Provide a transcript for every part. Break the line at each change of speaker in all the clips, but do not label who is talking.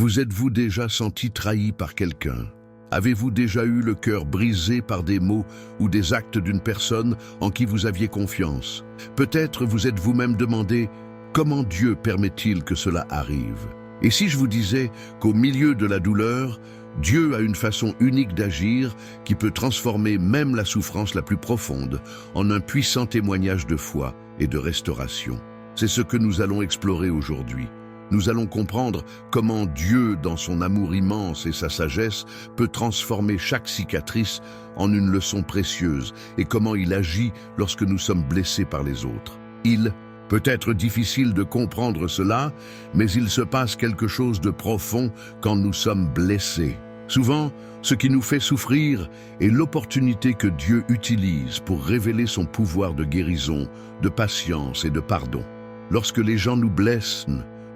Vous êtes-vous déjà senti trahi par quelqu'un? Avez-vous déjà eu le cœur brisé par des mots ou des actes d'une personne en qui vous aviez confiance? Peut-être vous êtes vous-même demandé comment Dieu permet-il que cela arrive? Et si je vous disais qu'au milieu de la douleur, Dieu a une façon unique d'agir qui peut transformer même la souffrance la plus profonde en un puissant témoignage de foi et de restauration? C'est ce que nous allons explorer aujourd'hui. Nous allons comprendre comment Dieu, dans son amour immense et sa sagesse, peut transformer chaque cicatrice en une leçon précieuse et comment il agit lorsque nous sommes blessés par les autres. Il peut être difficile de comprendre cela, mais il se passe quelque chose de profond quand nous sommes blessés. Souvent, ce qui nous fait souffrir est l'opportunité que Dieu utilise pour révéler son pouvoir de guérison, de patience et de pardon. Lorsque les gens nous blessent,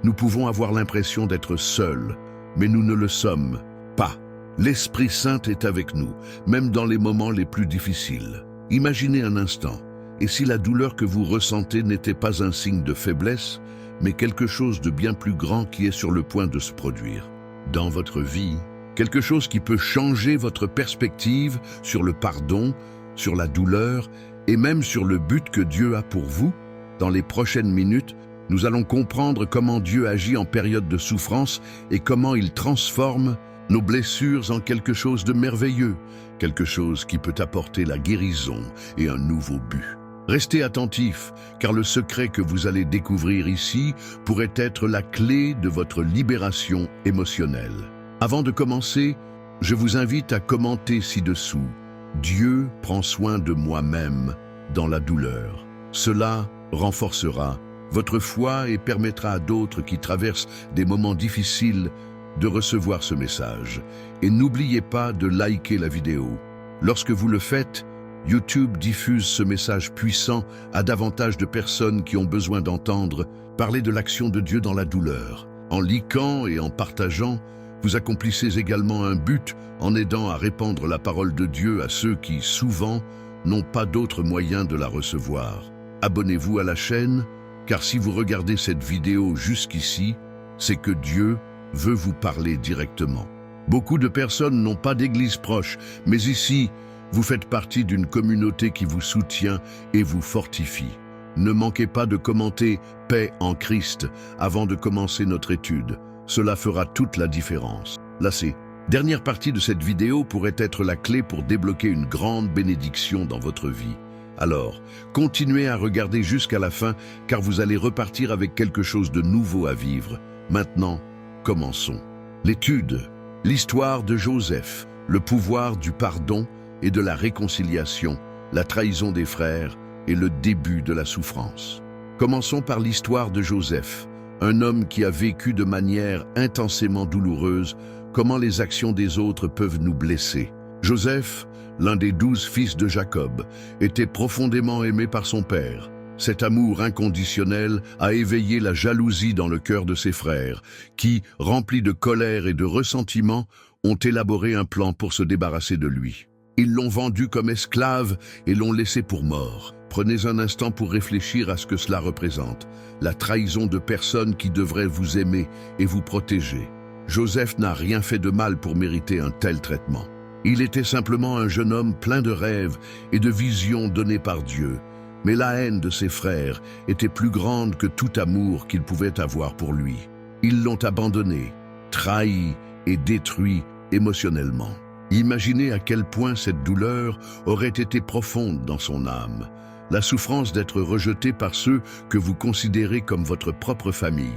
nous pouvons avoir l'impression d'être seuls, mais nous ne le sommes pas. L'Esprit Saint est avec nous, même dans les moments les plus difficiles. Imaginez un instant, et si la douleur que vous ressentez n'était pas un signe de faiblesse, mais quelque chose de bien plus grand qui est sur le point de se produire dans votre vie, quelque chose qui peut changer votre perspective sur le pardon, sur la douleur et même sur le but que Dieu a pour vous? Dans les prochaines minutes, nous allons comprendre comment Dieu agit en période de souffrance et comment il transforme nos blessures en quelque chose de merveilleux, quelque chose qui peut apporter la guérison et un nouveau but. Restez attentifs, car le secret que vous allez découvrir ici pourrait être la clé de votre libération émotionnelle. Avant de commencer, je vous invite à commenter ci-dessous. Dieu prend soin de moi-même dans la douleur. Cela renforcera votre foi et permettra à d'autres qui traversent des moments difficiles de recevoir ce message. Et n'oubliez pas de liker la vidéo. Lorsque vous le faites, YouTube diffuse ce message puissant à davantage de personnes qui ont besoin d'entendre parler de l'action de Dieu dans la douleur. En likant et en partageant, vous accomplissez également un but en aidant à répandre la parole de Dieu à ceux qui, souvent, n'ont pas d'autre moyen de la recevoir. Abonnez-vous à la chaîne, car si vous regardez cette vidéo jusqu'ici, c'est que Dieu veut vous parler directement. Beaucoup de personnes n'ont pas d'église proche, mais ici, vous faites partie d'une communauté qui vous soutient et vous fortifie. Ne manquez pas de commenter « Paix en Christ » avant de commencer notre étude. Cela fera toute la différence. La dernière partie de cette vidéo pourrait être la clé pour débloquer une grande bénédiction dans votre vie. Alors, continuez à regarder jusqu'à la fin, car vous allez repartir avec quelque chose de nouveau à vivre. Maintenant, commençons. L'étude, l'histoire de Joseph, le pouvoir du pardon et de la réconciliation, la trahison des frères et le début de la souffrance. Commençons par l'histoire de Joseph, un homme qui a vécu de manière intensément douloureuse comment les actions des autres peuvent nous blesser. Joseph, l'un des 12 fils de Jacob, était profondément aimé par son père. Cet amour inconditionnel a éveillé la jalousie dans le cœur de ses frères, qui, remplis de colère et de ressentiment, ont élaboré un plan pour se débarrasser de lui. Ils l'ont vendu comme esclave et l'ont laissé pour mort. Prenez un instant pour réfléchir à ce que cela représente, la trahison de personnes qui devraient vous aimer et vous protéger. Joseph n'a rien fait de mal pour mériter un tel traitement. Il était simplement un jeune homme plein de rêves et de visions données par Dieu. Mais la haine de ses frères était plus grande que tout amour qu'ils pouvaient avoir pour lui. Ils l'ont abandonné, trahi et détruit émotionnellement. Imaginez à quel point cette douleur aurait été profonde dans son âme. La souffrance d'être rejeté par ceux que vous considérez comme votre propre famille,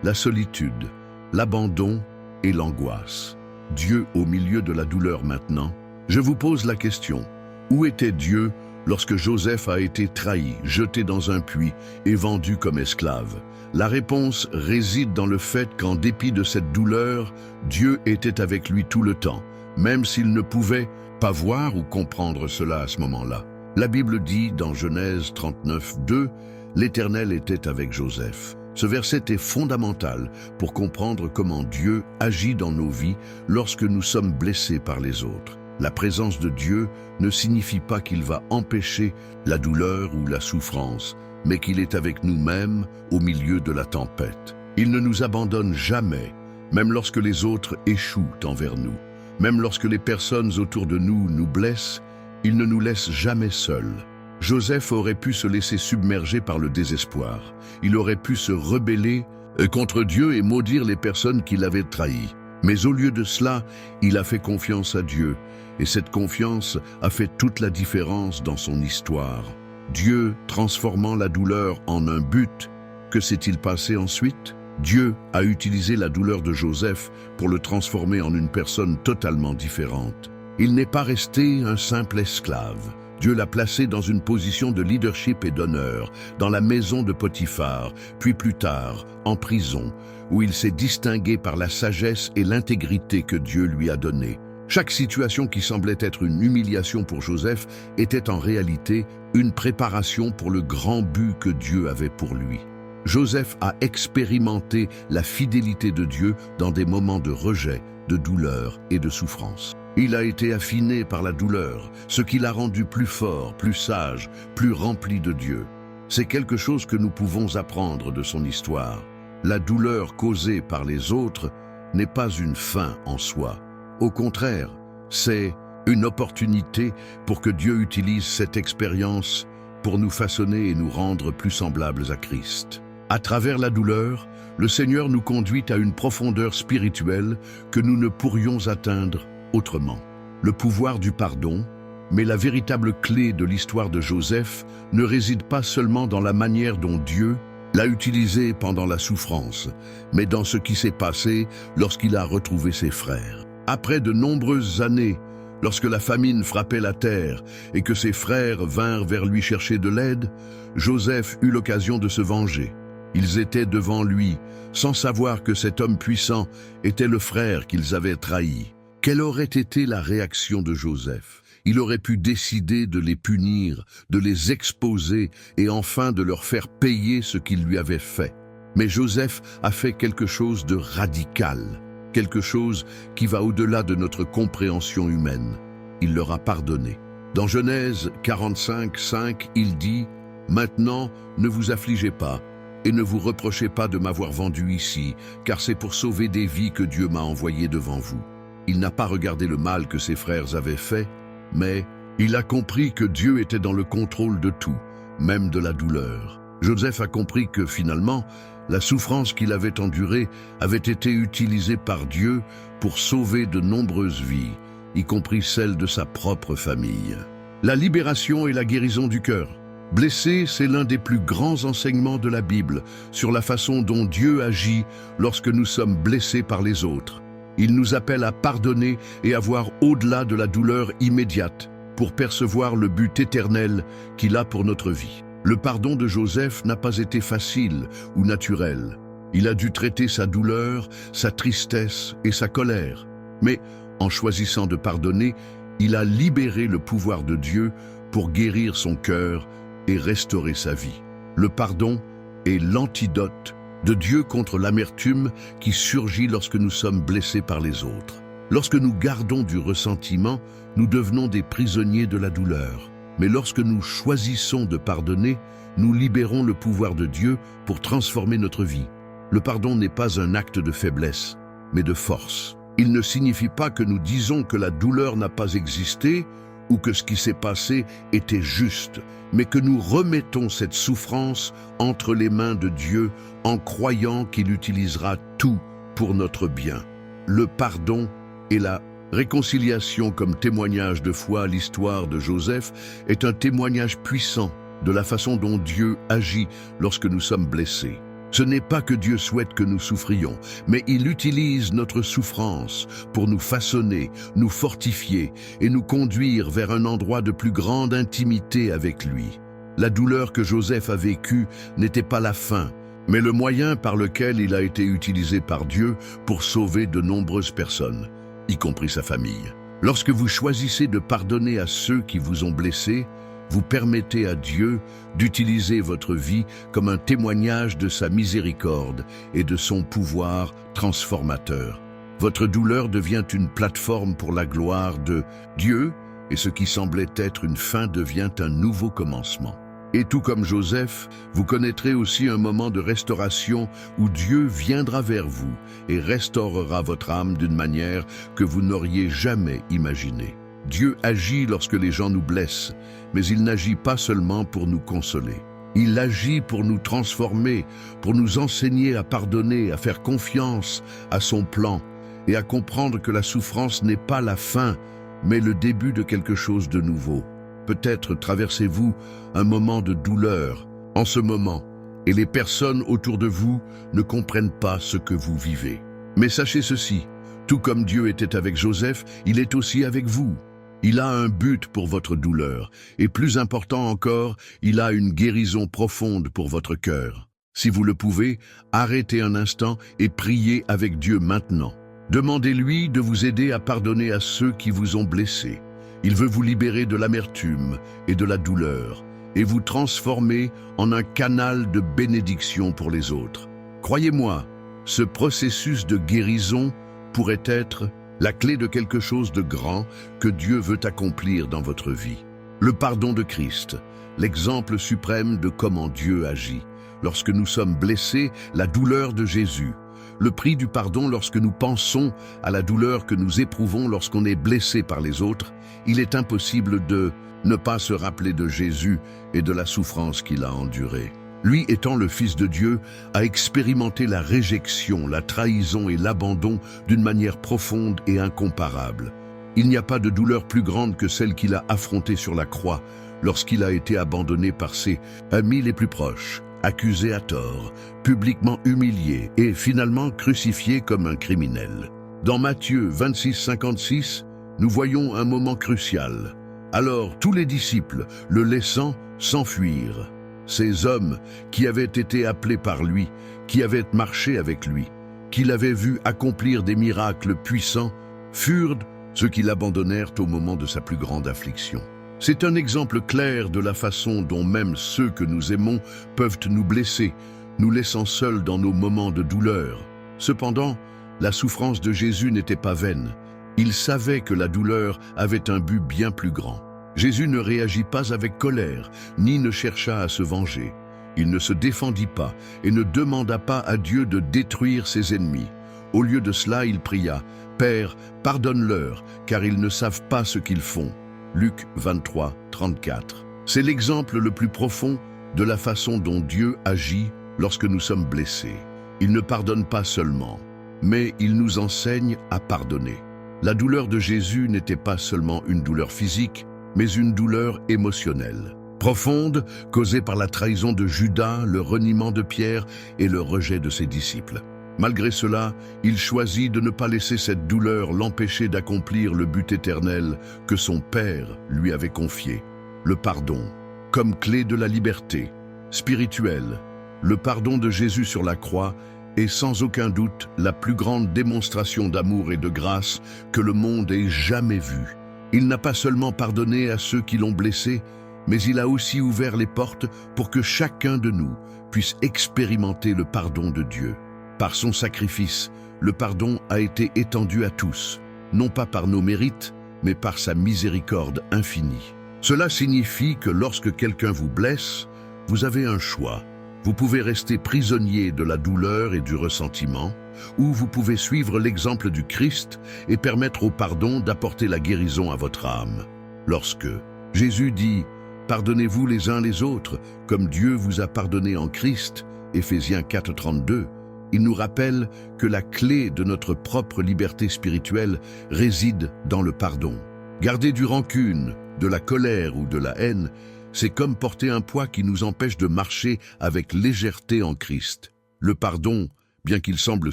la solitude, l'abandon et l'angoisse. Dieu au milieu de la douleur maintenant. Je vous pose la question, où était Dieu lorsque Joseph a été trahi, jeté dans un puits et vendu comme esclave? La réponse réside dans le fait qu'en dépit de cette douleur, Dieu était avec lui tout le temps, même s'il ne pouvait pas voir ou comprendre cela à ce moment-là. La Bible dit dans Genèse 39, 2, « L'Éternel était avec Joseph ». Ce verset est fondamental pour comprendre comment Dieu agit dans nos vies lorsque nous sommes blessés par les autres. La présence de Dieu ne signifie pas qu'il va empêcher la douleur ou la souffrance, mais qu'il est avec nous-mêmes au milieu de la tempête. Il ne nous abandonne jamais, même lorsque les autres échouent envers nous. Même lorsque les personnes autour de nous nous blessent, il ne nous laisse jamais seuls. Joseph aurait pu se laisser submerger par le désespoir. Il aurait pu se rebeller contre Dieu et maudire les personnes qui l'avaient trahi. Mais au lieu de cela, il a fait confiance à Dieu. Et cette confiance a fait toute la différence dans son histoire. Dieu transformant la douleur en un but, que s'est-il passé ensuite? Dieu a utilisé la douleur de Joseph pour le transformer en une personne totalement différente. Il n'est pas resté un simple esclave. Dieu l'a placé dans une position de leadership et d'honneur, dans la maison de Potiphar, puis plus tard, en prison, où il s'est distingué par la sagesse et l'intégrité que Dieu lui a donnée. Chaque situation qui semblait être une humiliation pour Joseph était en réalité une préparation pour le grand but que Dieu avait pour lui. Joseph a expérimenté la fidélité de Dieu dans des moments de rejet, de douleur et de souffrance. Il a été affiné par la douleur, ce qui l'a rendu plus fort, plus sage, plus rempli de Dieu. C'est quelque chose que nous pouvons apprendre de son histoire. La douleur causée par les autres n'est pas une fin en soi. Au contraire, c'est une opportunité pour que Dieu utilise cette expérience pour nous façonner et nous rendre plus semblables à Christ. À travers la douleur, le Seigneur nous conduit à une profondeur spirituelle que nous ne pourrions atteindre autrement. Le pouvoir du pardon, mais la véritable clé de l'histoire de Joseph ne réside pas seulement dans la manière dont Dieu l'a utilisé pendant la souffrance, mais dans ce qui s'est passé lorsqu'il a retrouvé ses frères. Après de nombreuses années, lorsque la famine frappait la terre et que ses frères vinrent vers lui chercher de l'aide, Joseph eut l'occasion de se venger. Ils étaient devant lui, sans savoir que cet homme puissant était le frère qu'ils avaient trahi. Quelle aurait été la réaction de Joseph? Il aurait pu décider de les punir, de les exposer et enfin de leur faire payer ce qu'ils lui avaient fait. Mais Joseph a fait quelque chose de radical, quelque chose qui va au-delà de notre compréhension humaine. Il leur a pardonné. Dans Genèse 45, 5, il dit « Maintenant, ne vous affligez pas et ne vous reprochez pas de m'avoir vendu ici, car c'est pour sauver des vies que Dieu m'a envoyé devant vous. » Il n'a pas regardé le mal que ses frères avaient fait, mais il a compris que Dieu était dans le contrôle de tout, même de la douleur. Joseph a compris que finalement, la souffrance qu'il avait endurée avait été utilisée par Dieu pour sauver de nombreuses vies, y compris celles de sa propre famille. La libération et la guérison du cœur. Blessé, c'est l'un des plus grands enseignements de la Bible sur la façon dont Dieu agit lorsque nous sommes blessés par les autres. Il nous appelle à pardonner et à voir au-delà de la douleur immédiate pour percevoir le but éternel qu'il a pour notre vie. Le pardon de Joseph n'a pas été facile ou naturel. Il a dû traiter sa douleur, sa tristesse et sa colère. Mais en choisissant de pardonner, il a libéré le pouvoir de Dieu pour guérir son cœur et restaurer sa vie. Le pardon est l'antidote de Dieu contre l'amertume qui surgit lorsque nous sommes blessés par les autres. Lorsque nous gardons du ressentiment, nous devenons des prisonniers de la douleur. Mais lorsque nous choisissons de pardonner, nous libérons le pouvoir de Dieu pour transformer notre vie. Le pardon n'est pas un acte de faiblesse, mais de force. Il ne signifie pas que nous disons que la douleur n'a pas existé ou que ce qui s'est passé était juste, mais que nous remettons cette souffrance entre les mains de Dieu en croyant qu'il utilisera tout pour notre bien. Le pardon et la réconciliation comme témoignage de foi à l'histoire de Joseph est un témoignage puissant de la façon dont Dieu agit lorsque nous sommes blessés. Ce n'est pas que Dieu souhaite que nous souffrions, mais il utilise notre souffrance pour nous façonner, nous fortifier et nous conduire vers un endroit de plus grande intimité avec lui. La douleur que Joseph a vécue n'était pas la fin, mais le moyen par lequel il a été utilisé par Dieu pour sauver de nombreuses personnes, y compris sa famille. Lorsque vous choisissez de pardonner à ceux qui vous ont blessés, vous permettez à Dieu d'utiliser votre vie comme un témoignage de sa miséricorde et de son pouvoir transformateur. Votre douleur devient une plateforme pour la gloire de Dieu et ce qui semblait être une fin devient un nouveau commencement. Et tout comme Joseph, vous connaîtrez aussi un moment de restauration où Dieu viendra vers vous et restaurera votre âme d'une manière que vous n'auriez jamais imaginée. Dieu agit lorsque les gens nous blessent, mais il n'agit pas seulement pour nous consoler. Il agit pour nous transformer, pour nous enseigner à pardonner, à faire confiance à son plan et à comprendre que la souffrance n'est pas la fin, mais le début de quelque chose de nouveau. Peut-être traversez-vous un moment de douleur en ce moment, et les personnes autour de vous ne comprennent pas ce que vous vivez. Mais sachez ceci, tout comme Dieu était avec Joseph, il est aussi avec vous. Il a un but pour votre douleur, et plus important encore, il a une guérison profonde pour votre cœur. Si vous le pouvez, arrêtez un instant et priez avec Dieu maintenant. Demandez-lui de vous aider à pardonner à ceux qui vous ont blessés. Il veut vous libérer de l'amertume et de la douleur et vous transformer en un canal de bénédiction pour les autres. Croyez-moi, ce processus de guérison pourrait être la clé de quelque chose de grand que Dieu veut accomplir dans votre vie. Le pardon de Christ, l'exemple suprême de comment Dieu agit. Lorsque nous sommes blessés, la douleur de Jésus. Le prix du pardon lorsque nous pensons à la douleur que nous éprouvons lorsqu'on est blessé par les autres, il est impossible de ne pas se rappeler de Jésus et de la souffrance qu'il a endurée. Lui, étant le Fils de Dieu, a expérimenté la réjection, la trahison et l'abandon d'une manière profonde et incomparable. Il n'y a pas de douleur plus grande que celle qu'il a affrontée sur la croix lorsqu'il a été abandonné par ses amis les plus proches, accusé à tort, publiquement humilié et finalement crucifié comme un criminel. Dans Matthieu 26-56, nous voyons un moment crucial. Alors tous les disciples, le laissant, s'enfuirent. Ces hommes qui avaient été appelés par lui, qui avaient marché avec lui, qui l'avaient vu accomplir des miracles puissants, furent ceux qui l'abandonnèrent au moment de sa plus grande affliction. C'est un exemple clair de la façon dont même ceux que nous aimons peuvent nous blesser, nous laissant seuls dans nos moments de douleur. Cependant, la souffrance de Jésus n'était pas vaine. Il savait que la douleur avait un but bien plus grand. Jésus ne réagit pas avec colère, ni ne chercha à se venger. Il ne se défendit pas et ne demanda pas à Dieu de détruire ses ennemis. Au lieu de cela, il pria « Père, pardonne-leur, car ils ne savent pas ce qu'ils font. » Luc 23, 34. C'est l'exemple le plus profond de la façon dont Dieu agit lorsque nous sommes blessés. Il ne pardonne pas seulement, mais il nous enseigne à pardonner. La douleur de Jésus n'était pas seulement une douleur physique, mais une douleur émotionnelle, profonde, causée par la trahison de Judas, le reniement de Pierre et le rejet de ses disciples. Malgré cela, il choisit de ne pas laisser cette douleur l'empêcher d'accomplir le but éternel que son Père lui avait confié, le pardon, comme clé de la liberté spirituelle. Le pardon de Jésus sur la croix est sans aucun doute la plus grande démonstration d'amour et de grâce que le monde ait jamais vue. Il n'a pas seulement pardonné à ceux qui l'ont blessé, mais il a aussi ouvert les portes pour que chacun de nous puisse expérimenter le pardon de Dieu. Par son sacrifice, le pardon a été étendu à tous, non pas par nos mérites, mais par sa miséricorde infinie. Cela signifie que lorsque quelqu'un vous blesse, vous avez un choix. Vous pouvez rester prisonnier de la douleur et du ressentiment, ou vous pouvez suivre l'exemple du Christ et permettre au pardon d'apporter la guérison à votre âme. Lorsque Jésus dit « Pardonnez-vous les uns les autres, comme Dieu vous a pardonné en Christ » Éphésiens 4,32, il nous rappelle que la clé de notre propre liberté spirituelle réside dans le pardon. Garder du rancune, de la colère ou de la haine, c'est comme porter un poids qui nous empêche de marcher avec légèreté en Christ. Le pardon, bien qu'il semble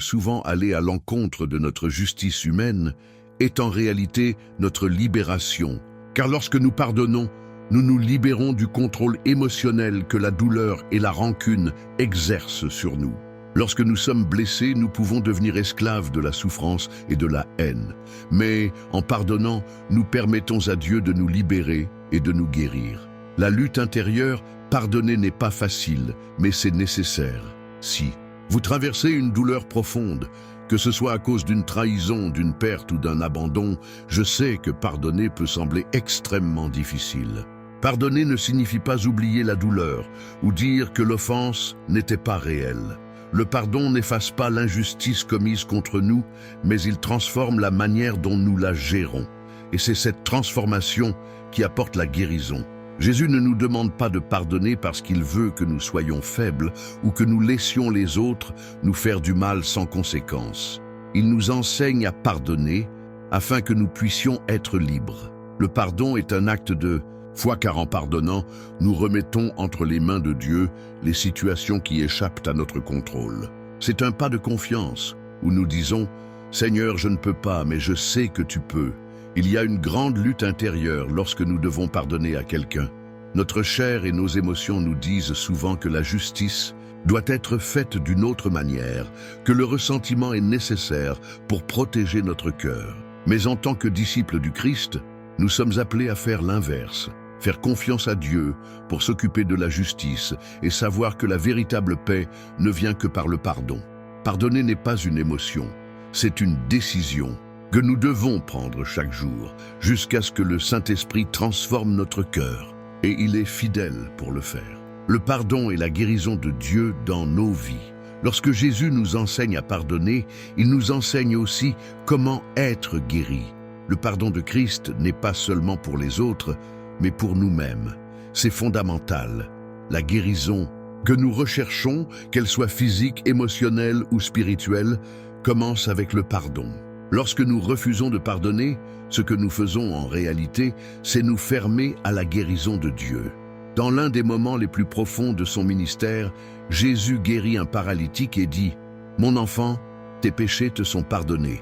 souvent aller à l'encontre de notre justice humaine, est en réalité notre libération. Car lorsque nous pardonnons, nous nous libérons du contrôle émotionnel que la douleur et la rancune exercent sur nous. Lorsque nous sommes blessés, nous pouvons devenir esclaves de la souffrance et de la haine. Mais en pardonnant, nous permettons à Dieu de nous libérer et de nous guérir. La lutte intérieure, pardonner n'est pas facile, mais c'est nécessaire. Si vous traversez une douleur profonde, que ce soit à cause d'une trahison, d'une perte ou d'un abandon, je sais que pardonner peut sembler extrêmement difficile. Pardonner ne signifie pas oublier la douleur ou dire que l'offense n'était pas réelle. Le pardon n'efface pas l'injustice commise contre nous, mais il transforme la manière dont nous la gérons. Et c'est cette transformation qui apporte la guérison. Jésus ne nous demande pas de pardonner parce qu'il veut que nous soyons faibles ou que nous laissions les autres nous faire du mal sans conséquence. Il nous enseigne à pardonner afin que nous puissions être libres. Le pardon est un acte de foi car en pardonnant, nous remettons entre les mains de Dieu les situations qui échappent à notre contrôle. C'est un pas de confiance où nous disons « Seigneur, je ne peux pas, mais je sais que tu peux ». Il y a une grande lutte intérieure lorsque nous devons pardonner à quelqu'un. Notre chair et nos émotions nous disent souvent que la justice doit être faite d'une autre manière, que le ressentiment est nécessaire pour protéger notre cœur. Mais en tant que disciples du Christ, nous sommes appelés à faire l'inverse, faire confiance à Dieu pour s'occuper de la justice et savoir que la véritable paix ne vient que par le pardon. Pardonner n'est pas une émotion, c'est une décision que nous devons prendre chaque jour, jusqu'à ce que le Saint-Esprit transforme notre cœur, et il est fidèle pour le faire. Le pardon est la guérison de Dieu dans nos vies. Lorsque Jésus nous enseigne à pardonner, il nous enseigne aussi comment être guéri. Le pardon de Christ n'est pas seulement pour les autres, mais pour nous-mêmes. C'est fondamental. La guérison que nous recherchons, qu'elle soit physique, émotionnelle ou spirituelle, commence avec le pardon. Lorsque nous refusons de pardonner, ce que nous faisons en réalité, c'est nous fermer à la guérison de Dieu. Dans l'un des moments les plus profonds de son ministère, Jésus guérit un paralytique et dit « Mon enfant, tes péchés te sont pardonnés ».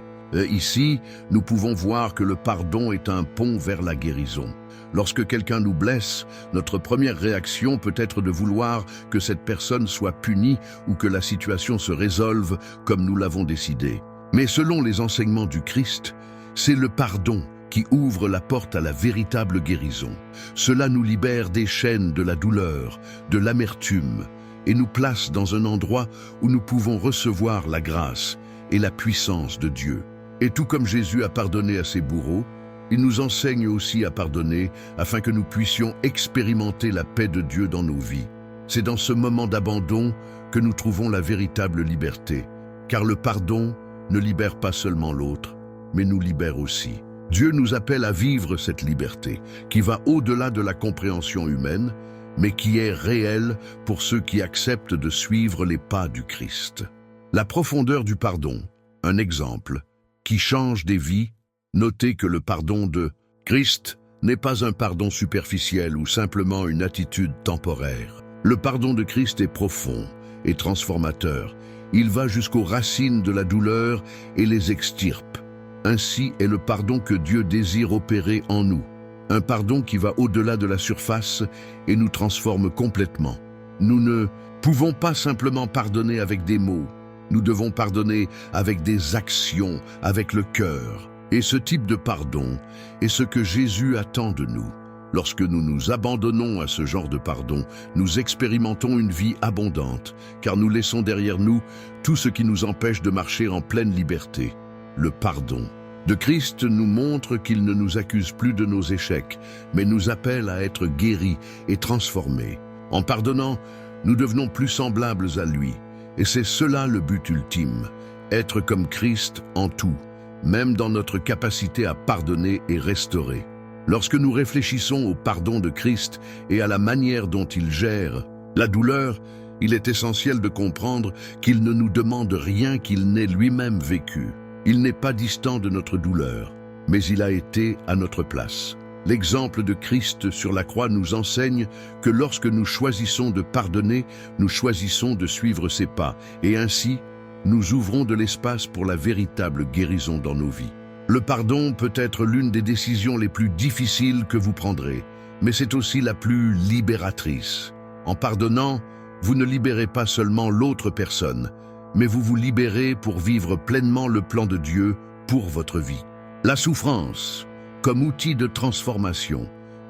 Ici, nous pouvons voir que le pardon est un pont vers la guérison. Lorsque quelqu'un nous blesse, notre première réaction peut être de vouloir que cette personne soit punie ou que la situation se résolve comme nous l'avons décidé. Mais selon les enseignements du Christ, c'est le pardon qui ouvre la porte à la véritable guérison. Cela nous libère des chaînes de la douleur, de l'amertume, et nous place dans un endroit où nous pouvons recevoir la grâce et la puissance de Dieu. Et tout comme Jésus a pardonné à ses bourreaux, il nous enseigne aussi à pardonner afin que nous puissions expérimenter la paix de Dieu dans nos vies. C'est dans ce moment d'abandon que nous trouvons la véritable liberté, car le pardon ne libère pas seulement l'autre, mais nous libère aussi. Dieu nous appelle à vivre cette liberté, qui va au-delà de la compréhension humaine, mais qui est réelle pour ceux qui acceptent de suivre les pas du Christ. La profondeur du pardon, un exemple, qui change des vies. Notez que le pardon de Christ n'est pas un pardon superficiel ou simplement une attitude temporaire. Le pardon de Christ est profond et transformateur. Il va jusqu'aux racines de la douleur et les extirpe. Ainsi est le pardon que Dieu désire opérer en nous. Un pardon qui va au-delà de la surface et nous transforme complètement. Nous ne pouvons pas simplement pardonner avec des mots. Nous devons pardonner avec des actions, avec le cœur. Et ce type de pardon est ce que Jésus attend de nous. Lorsque nous nous abandonnons à ce genre de pardon, nous expérimentons une vie abondante, car nous laissons derrière nous tout ce qui nous empêche de marcher en pleine liberté. Le pardon de Christ nous montre qu'il ne nous accuse plus de nos échecs, mais nous appelle à être guéris et transformés. En pardonnant, nous devenons plus semblables à lui. Et c'est cela le but ultime, être comme Christ en tout, même dans notre capacité à pardonner et restaurer. Lorsque nous réfléchissons au pardon de Christ et à la manière dont il gère la douleur, il est essentiel de comprendre qu'il ne nous demande rien qu'il n'ait lui-même vécu. Il n'est pas distant de notre douleur, mais il a été à notre place. L'exemple de Christ sur la croix nous enseigne que lorsque nous choisissons de pardonner, nous choisissons de suivre ses pas, et ainsi, nous ouvrons de l'espace pour la véritable guérison dans nos vies. Le pardon peut être l'une des décisions les plus difficiles que vous prendrez, mais c'est aussi la plus libératrice. En pardonnant, vous ne libérez pas seulement l'autre personne, mais vous vous libérez pour vivre pleinement le plan de Dieu pour votre vie. La souffrance, comme outil de transformation,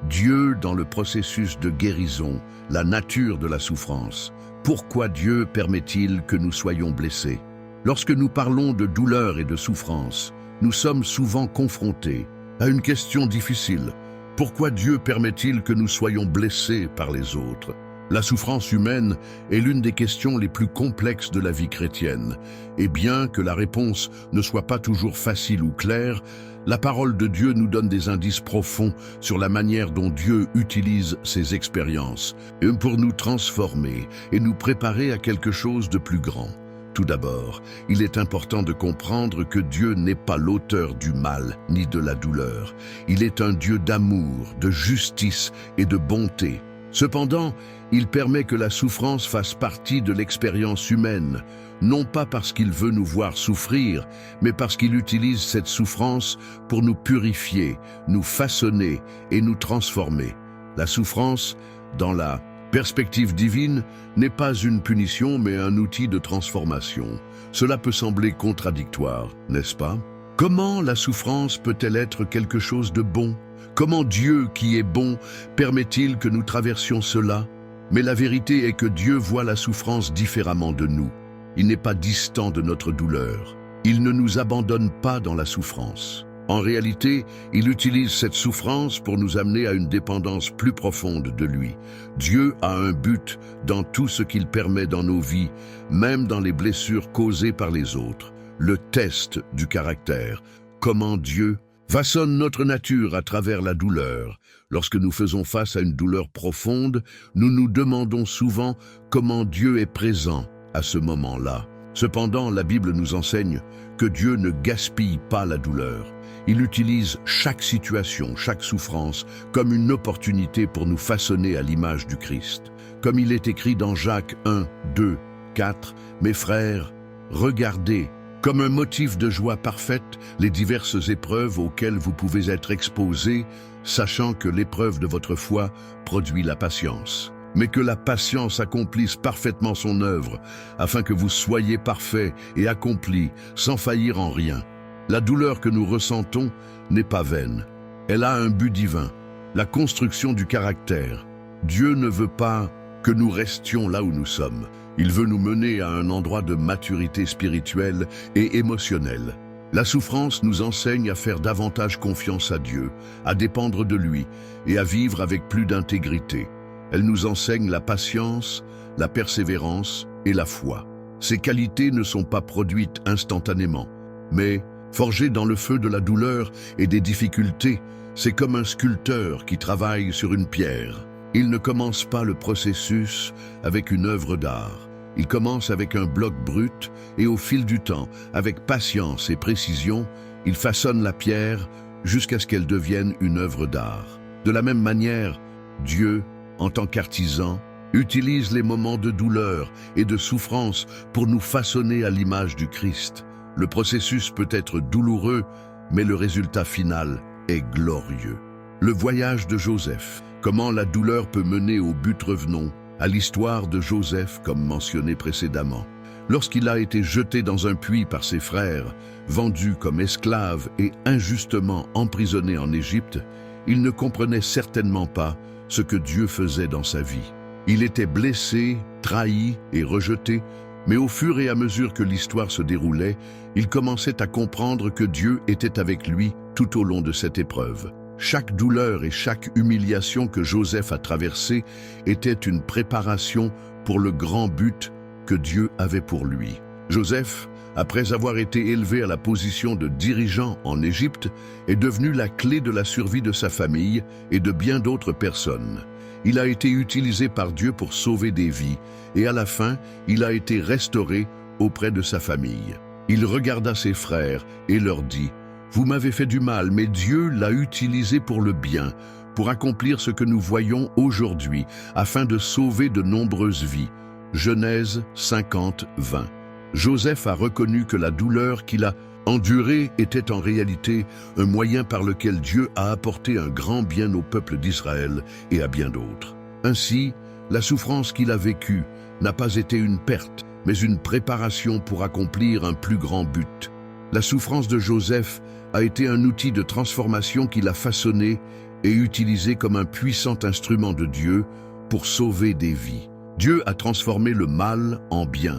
Dieu dans le processus de guérison, la nature de la souffrance. Pourquoi Dieu permet-il que nous soyons blessés? Lorsque nous parlons de douleur et de souffrance, nous sommes souvent confrontés à une question difficile. Pourquoi Dieu permet-il que nous soyons blessés par les autres? La souffrance humaine est l'une des questions les plus complexes de la vie chrétienne. Et bien que la réponse ne soit pas toujours facile ou claire, la parole de Dieu nous donne des indices profonds sur la manière dont Dieu utilise ces expériences pour nous transformer et nous préparer à quelque chose de plus grand. Tout d'abord, il est important de comprendre que Dieu n'est pas l'auteur du mal ni de la douleur. Il est un Dieu d'amour, de justice et de bonté. Cependant, il permet que la souffrance fasse partie de l'expérience humaine, non pas parce qu'il veut nous voir souffrir, mais parce qu'il utilise cette souffrance pour nous purifier, nous façonner et nous transformer. La souffrance, dans la perspective divine, n'est pas une punition mais un outil de transformation. Cela peut sembler contradictoire, n'est-ce pas? Comment la souffrance peut-elle être quelque chose de bon? Comment Dieu, qui est bon, permet-il que nous traversions cela? Mais la vérité est que Dieu voit la souffrance différemment de nous. Il n'est pas distant de notre douleur. Il ne nous abandonne pas dans la souffrance. En réalité, il utilise cette souffrance pour nous amener à une dépendance plus profonde de lui. Dieu a un but dans tout ce qu'il permet dans nos vies, même dans les blessures causées par les autres. Le test du caractère. Comment Dieu façonne notre nature à travers la douleur. Lorsque nous faisons face à une douleur profonde, nous nous demandons souvent comment Dieu est présent à ce moment-là. Cependant, la Bible nous enseigne que Dieu ne gaspille pas la douleur. Il utilise chaque situation, chaque souffrance, comme une opportunité pour nous façonner à l'image du Christ. Comme il est écrit dans Jacques 1, 2, 4, « Mes frères, regardez, comme un motif de joie parfaite, les diverses épreuves auxquelles vous pouvez être exposés, sachant que l'épreuve de votre foi produit la patience. Mais que la patience accomplisse parfaitement son œuvre, afin que vous soyez parfaits et accomplis, sans faillir en rien. La douleur que nous ressentons n'est pas vaine. Elle a un but divin, la construction du caractère. Dieu ne veut pas que nous restions là où nous sommes. Il veut nous mener à un endroit de maturité spirituelle et émotionnelle. La souffrance nous enseigne à faire davantage confiance à Dieu, à dépendre de lui et à vivre avec plus d'intégrité. Elle nous enseigne la patience, la persévérance et la foi. Ces qualités ne sont pas produites instantanément, mais forgées dans le feu de la douleur et des difficultés. C'est comme un sculpteur qui travaille sur une pierre. Il ne commence pas le processus avec une œuvre d'art. Il commence avec un bloc brut et au fil du temps, avec patience et précision, il façonne la pierre jusqu'à ce qu'elle devienne une œuvre d'art. De la même manière, Dieu, en tant qu'artisan, utilise les moments de douleur et de souffrance pour nous façonner à l'image du Christ. Le processus peut être douloureux, mais le résultat final est glorieux. Le voyage de Joseph. Comment la douleur peut mener au but? Revenons à l'histoire de Joseph comme mentionné précédemment. Lorsqu'il a été jeté dans un puits par ses frères, vendu comme esclave et injustement emprisonné en Égypte, il ne comprenait certainement pas ce que Dieu faisait dans sa vie. Il était blessé, trahi et rejeté, mais au fur et à mesure que l'histoire se déroulait, il commençait à comprendre que Dieu était avec lui tout au long de cette épreuve. Chaque douleur et chaque humiliation que Joseph a traversée était une préparation pour le grand but que Dieu avait pour lui. Joseph, après avoir été élevé à la position de dirigeant en Égypte, est devenu la clé de la survie de sa famille et de bien d'autres personnes. Il a été utilisé par Dieu pour sauver des vies et à la fin, il a été restauré auprès de sa famille. Il regarda ses frères et leur dit: « Vous m'avez fait du mal, mais Dieu l'a utilisé pour le bien, pour accomplir ce que nous voyons aujourd'hui, afin de sauver de nombreuses vies. » Genèse 50, 20. Joseph a reconnu que la douleur qu'il a endurée était en réalité un moyen par lequel Dieu a apporté un grand bien au peuple d'Israël et à bien d'autres. Ainsi, la souffrance qu'il a vécue n'a pas été une perte, mais une préparation pour accomplir un plus grand but. La souffrance de Joseph a été un outil de transformation qu'il a façonné et utilisé comme un puissant instrument de Dieu pour sauver des vies. Dieu a transformé le mal en bien.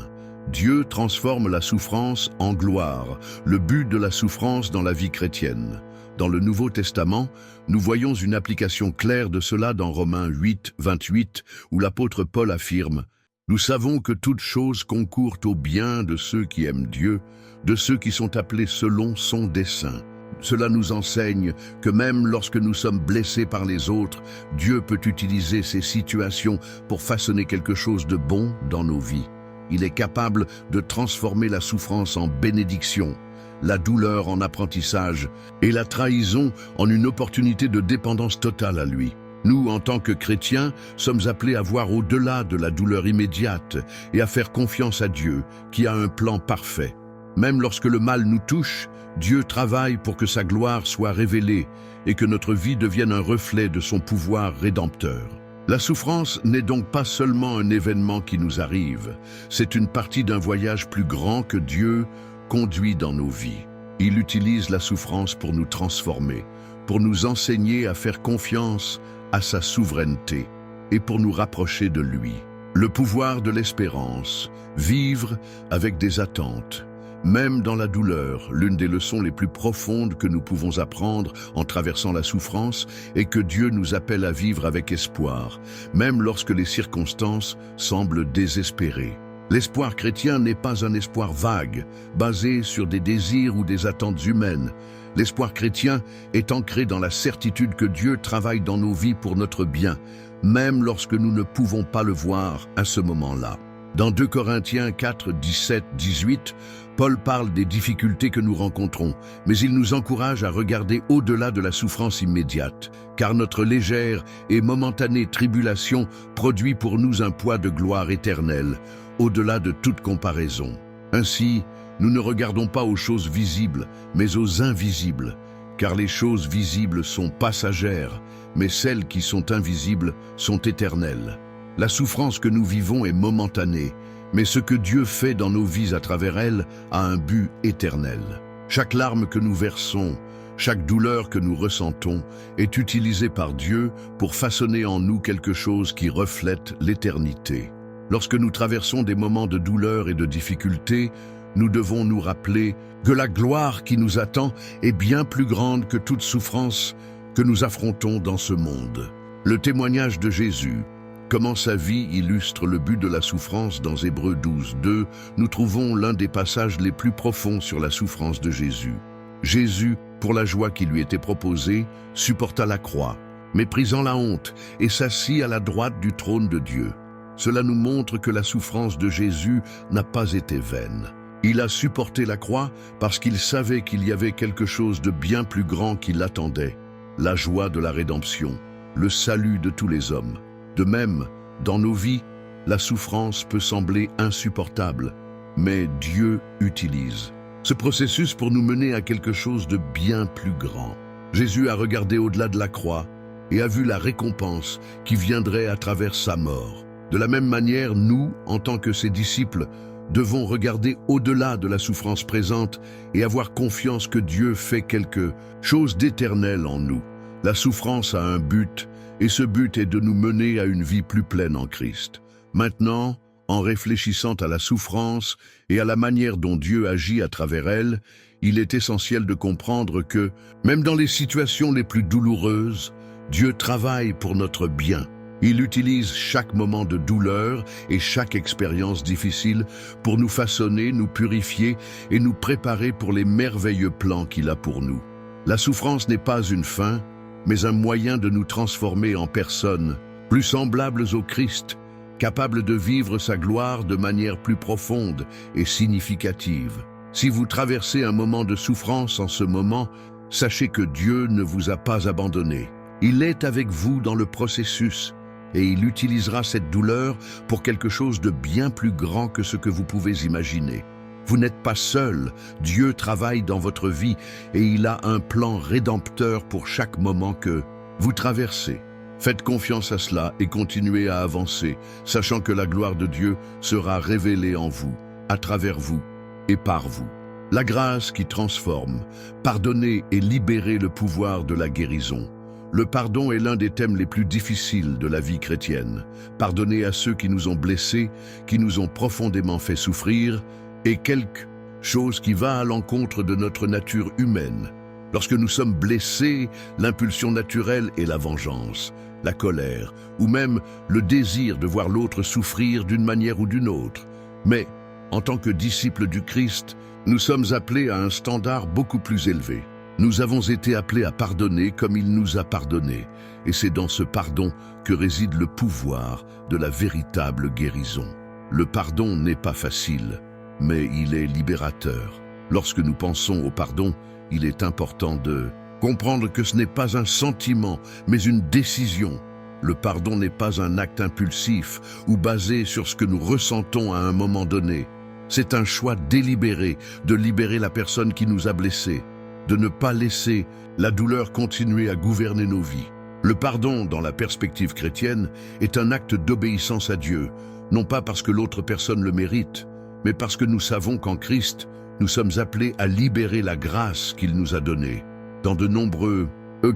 Dieu transforme la souffrance en gloire, le but de la souffrance dans la vie chrétienne. Dans le Nouveau Testament, nous voyons une application claire de cela dans Romains 8, 28, où l'apôtre Paul affirme « Nous savons que toutes choses concourent au bien de ceux qui aiment Dieu, de ceux qui sont appelés selon son dessein. » Cela nous enseigne que même lorsque nous sommes blessés par les autres, Dieu peut utiliser ces situations pour façonner quelque chose de bon dans nos vies. Il est capable de transformer la souffrance en bénédiction, la douleur en apprentissage et la trahison en une opportunité de dépendance totale à lui. Nous, en tant que chrétiens, sommes appelés à voir au-delà de la douleur immédiate et à faire confiance à Dieu, qui a un plan parfait. Même lorsque le mal nous touche, Dieu travaille pour que sa gloire soit révélée et que notre vie devienne un reflet de son pouvoir rédempteur. La souffrance n'est donc pas seulement un événement qui nous arrive, c'est une partie d'un voyage plus grand que Dieu conduit dans nos vies. Il utilise la souffrance pour nous transformer, pour nous enseigner à faire confiance à sa souveraineté et pour nous rapprocher de lui. Le pouvoir de l'espérance, vivre avec des attentes. Même dans la douleur, l'une des leçons les plus profondes que nous pouvons apprendre en traversant la souffrance est que Dieu nous appelle à vivre avec espoir, même lorsque les circonstances semblent désespérées. L'espoir chrétien n'est pas un espoir vague, basé sur des désirs ou des attentes humaines. L'espoir chrétien est ancré dans la certitude que Dieu travaille dans nos vies pour notre bien, même lorsque nous ne pouvons pas le voir à ce moment-là. Dans 2 Corinthiens 4, 17, 18, Paul parle des difficultés que nous rencontrons, mais il nous encourage à regarder au-delà de la souffrance immédiate, car notre légère et momentanée tribulation produit pour nous un poids de gloire éternelle, au-delà de toute comparaison. Ainsi, nous ne regardons pas aux choses visibles, mais aux invisibles, car les choses visibles sont passagères, mais celles qui sont invisibles sont éternelles. La souffrance que nous vivons est momentanée, mais ce que Dieu fait dans nos vies à travers elle a un but éternel. Chaque larme que nous versons, chaque douleur que nous ressentons est utilisée par Dieu pour façonner en nous quelque chose qui reflète l'éternité. Lorsque nous traversons des moments de douleur et de difficulté, nous devons nous rappeler que la gloire qui nous attend est bien plus grande que toute souffrance que nous affrontons dans ce monde. Le témoignage de Jésus, comment sa vie illustre le but de la souffrance dans Hébreux 12, 2, nous trouvons l'un des passages les plus profonds sur la souffrance de Jésus. Jésus, pour la joie qui lui était proposée, supporta la croix, méprisant la honte, et s'assit à la droite du trône de Dieu. Cela nous montre que la souffrance de Jésus n'a pas été vaine. Il a supporté la croix parce qu'il savait qu'il y avait quelque chose de bien plus grand qui l'attendait, la joie de la rédemption, le salut de tous les hommes. De même, dans nos vies, la souffrance peut sembler insupportable, mais Dieu utilise ce processus pour nous mener à quelque chose de bien plus grand. Jésus a regardé au-delà de la croix et a vu la récompense qui viendrait à travers sa mort. De la même manière, nous, en tant que ses disciples, devons regarder au-delà de la souffrance présente et avoir confiance que Dieu fait quelque chose d'éternel en nous. La souffrance a un but, et ce but est de nous mener à une vie plus pleine en Christ. Maintenant, en réfléchissant à la souffrance et à la manière dont Dieu agit à travers elle, il est essentiel de comprendre que, même dans les situations les plus douloureuses, Dieu travaille pour notre bien. Il utilise chaque moment de douleur et chaque expérience difficile pour nous façonner, nous purifier et nous préparer pour les merveilleux plans qu'il a pour nous. La souffrance n'est pas une fin, mais un moyen de nous transformer en personnes plus semblables au Christ, capables de vivre sa gloire de manière plus profonde et significative. Si vous traversez un moment de souffrance en ce moment, sachez que Dieu ne vous a pas abandonné. Il est avec vous dans le processus et il utilisera cette douleur pour quelque chose de bien plus grand que ce que vous pouvez imaginer. Vous n'êtes pas seul, Dieu travaille dans votre vie et il a un plan rédempteur pour chaque moment que vous traversez. Faites confiance à cela et continuez à avancer, sachant que la gloire de Dieu sera révélée en vous, à travers vous et par vous. La grâce qui transforme, pardonner et libérer le pouvoir de la guérison. Le pardon est l'un des thèmes les plus difficiles de la vie chrétienne. Pardonner à ceux qui nous ont blessés, qui nous ont profondément fait souffrir, est quelque chose qui va à l'encontre de notre nature humaine. Lorsque nous sommes blessés, l'impulsion naturelle est la vengeance, la colère, ou même le désir de voir l'autre souffrir d'une manière ou d'une autre. Mais, en tant que disciples du Christ, nous sommes appelés à un standard beaucoup plus élevé. Nous avons été appelés à pardonner comme il nous a pardonné, et c'est dans ce pardon que réside le pouvoir de la véritable guérison. Le pardon n'est pas facile, mais il est libérateur. Lorsque nous pensons au pardon, il est important de comprendre que ce n'est pas un sentiment, mais une décision. Le pardon n'est pas un acte impulsif ou basé sur ce que nous ressentons à un moment donné. C'est un choix délibéré de libérer la personne qui nous a blessés, de ne pas laisser la douleur continuer à gouverner nos vies. Le pardon, dans la perspective chrétienne, est un acte d'obéissance à Dieu, non pas parce que l'autre personne le mérite, mais parce que nous savons qu'en Christ, nous sommes appelés à libérer la grâce qu'il nous a donnée. Dans de nombreux